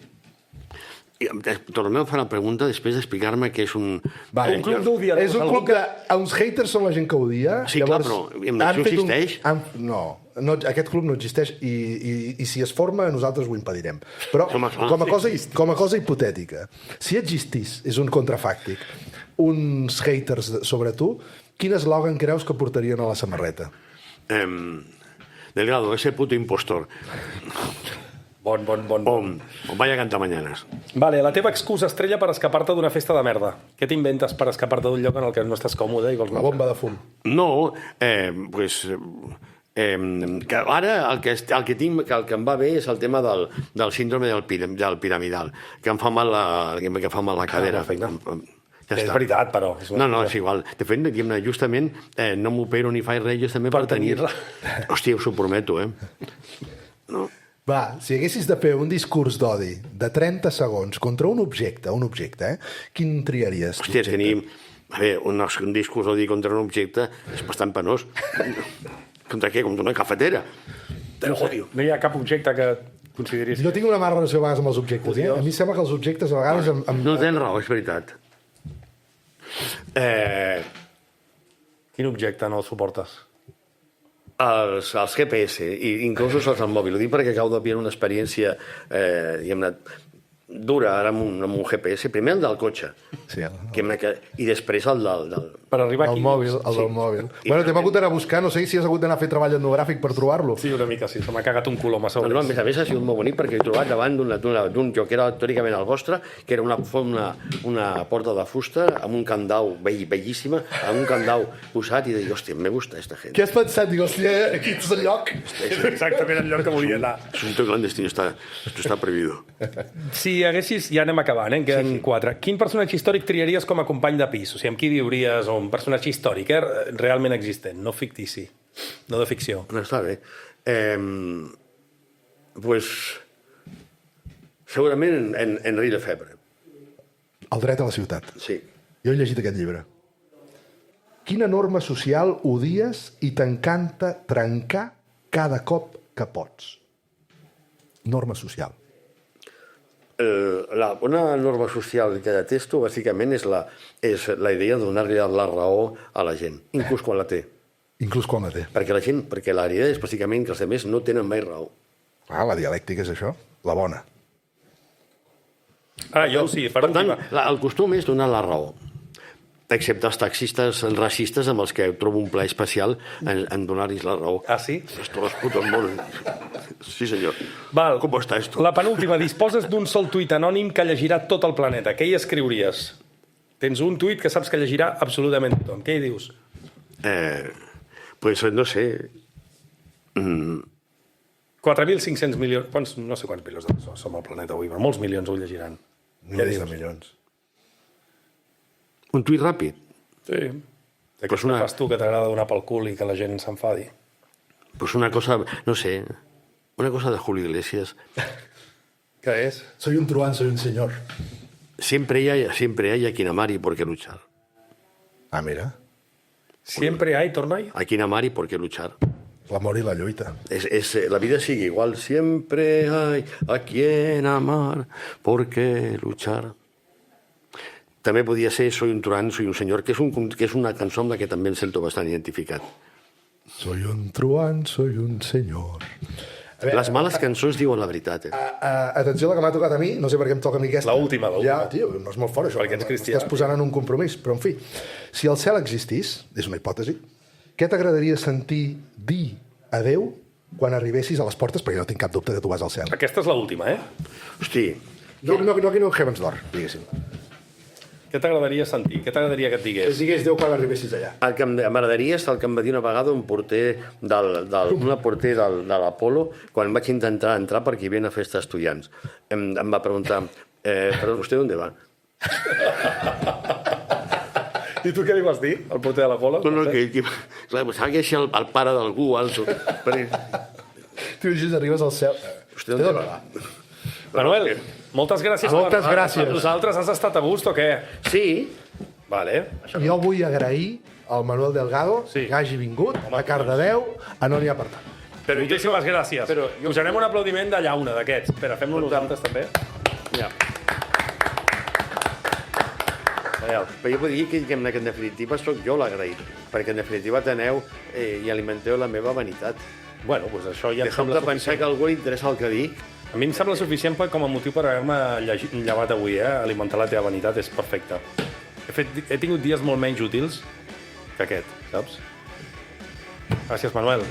Tornem a fer la pregunta després d'explicar-me que és un... Vale, un club d'odiadors. És un club que uns haters són la gent que odia. Sí, llavors, clar, però això existeix? No, aquest club no existeix i si es forma nosaltres ho impedirem. Però com a cosa hipotètica, si existís, és un contrafàctic, uns haters sobre tu, quin eslògan creus que portarien a la samarreta? Delgado, ese puto impostor. Bon. O vaya cantar-mañanes. Vale, la teva excusa estrella per escapar-te d'una festa de merda. Què t'inventes per escapar-te d'un lloc en el que no estàs còmode i vols... La bomba de fum. No, pues... que ara el que em va bé és el tema del síndrome del piramidal, que em fa mal la cadera. Ja és veritat, però... No, és igual. De fet, justament, no m'opero ni faig res justament per tenir-la. Hòstia, us ho prometo, No. Va, si haguessis de fer un discurs d'odi de 30 segons contra un objecte, quin triaries? Hòstia, és que ni... A veure, un discurs d'odi contra un objecte és bastant penós. Contra què? Contra una cafetera. No hi ha cap objecte que consideris... Jo tinc una mala relació a vegades amb els objectes. A mi sembla que els objectes a vegades... No tens raó, és veritat. Quin objecte no el suportes? Els GPS, i inclús els del mòbil. Ho dic perquè acabo de viure una experiència diguem-ne dura ara amb un GPS. Primer el del cotxe. Sí, i després el del... Per arribar aquí... El del mòbil. Bueno, t'hem hagut d'anar a buscar, no sé si has hagut d'anar a fer treball etnogràfic per trobar-lo. Sí, una mica, sí. Se m'ha cagat un color massa gris. A més a més ha sigut molt bonic perquè he trobat davant d'un lloc que era teòricament el vostre, que era una porta de fusta amb un candau bellíssima, amb un candau posat, i dic, hòstia, me gusta esta gent. Què has pensat? Dic, hòstia, aquí és el lloc. És exactament el lloc que volia anar. Asunto clandestino, esto está prohibido. Si haguessis... Ja anem acabant, en queden 4. Quin personatge històric triaries com a company de pis? O sigui, amb qui viuries? O un personatge històric, realment existent, no fictici, no de ficció. No, està bé. Pues, segurament en Henri Lefebvre. El dret a la ciutat. Sí. Jo he llegit aquest llibre. Quina norma social odies i t'encanta trencar cada cop que pots? Norma social. Una norma social que detesto, bàsicament, és la idea de donar-li la raó a la gent, inclús quan la té. Inclús quan la té. Perquè la idea és bàsicament que els altres no tenen mai raó. La dialèctica és això, la bona. Jo sí, per tant, última. el costum és donar la raó, excepte els taxistes racistes amb els que trobo un plaer especial en donar-los la raó. Ah, sí? Esto los putos monos. Sí, senyor. Val. ¿Cómo está esto? La penúltima. Disposes d'un sol tuit anònim que llegirà tot el planeta. Què hi escriuries? Tens un tuit que saps que llegirà absolutament tothom. Què hi dius? Pues no sé. 4.500 milions... No sé quants milions de persones som al planeta avui, però molts milions ho llegiran. Milers de milions. Un tuit ràpid. Sí. Pues una... fas tu que t'agrada donar pel cul i que la gent s'enfadi. Pues una cosa, no sé, una cosa de Julio Iglesias. ¿Qué es? Soy un truán, soy un señor. Siempre hay a quien amar y por qué luchar. Ah, mira. Siempre hay, torna ahí. A quien amar y por qué luchar. L'amor i la lluita. La vida sigue igual. Siempre hay a quien amar, por qué luchar. També podia ser Soy un truán, soy un señor, que és una cançó amb la que també em sento bastant identificat. Soy un truán, soy un señor. Les males cançons diuen la veritat. Atenció, la que m'ha tocat a mi, no sé per què em toca a mi aquesta. L'última. Ja, tio, no és molt fort, això. Perquè ets cristià. Estàs posant en un compromís, però en fi. Si el cel existís, és una hipòtesi, què t'agradaria sentir dir adeu quan arribessis a les portes? Perquè no tinc cap dubte que tu vas al cel. Aquesta és l'última, Hosti. No Heavens Door, diguéssim. Què t'agradaria sentir? Què t'agradaria que et digués? Digués Déu quan arribessis allà. El que m'agradaria és el que em va dir una vegada un porter de l'Apolo quan vaig intentar entrar perquè hi havia una festa d'estudiants. Em va preguntar, perdó, ¿usted dónde va? I tu què li vas dir, al porter de l'Apolo? No, clar, pensava que era el pare d'algú, alto. Tu així arribes al cel. ¿Usted dónde va? Manuel, moltes gràcies. Moltes gràcies. A nosaltres has estat a gust o què? Sí. Vale. Jo vull agrair al Manuel Delgado que hagi vingut a Cardedeu a No n'hi ha per tant. Però moltíssimes gràcies. Posarem un aplaudiment de llauna d'aquests. Espera, fem-lo nosaltres també. Ja. Però jo vull dir que en definitiva sóc jo l'agraït, perquè en definitiva teneu i alimenteu la meva vanitat. Bueno, doncs això ja em Deixeu sembla de pensar que a algú li interessa el que dic. A mi em sembla suficient com a motiu per haver-me llevat avui, alimentar la teva vanitat és perfecte. He tingut dies molt menys útils que aquest, saps? Gràcies, Manuel.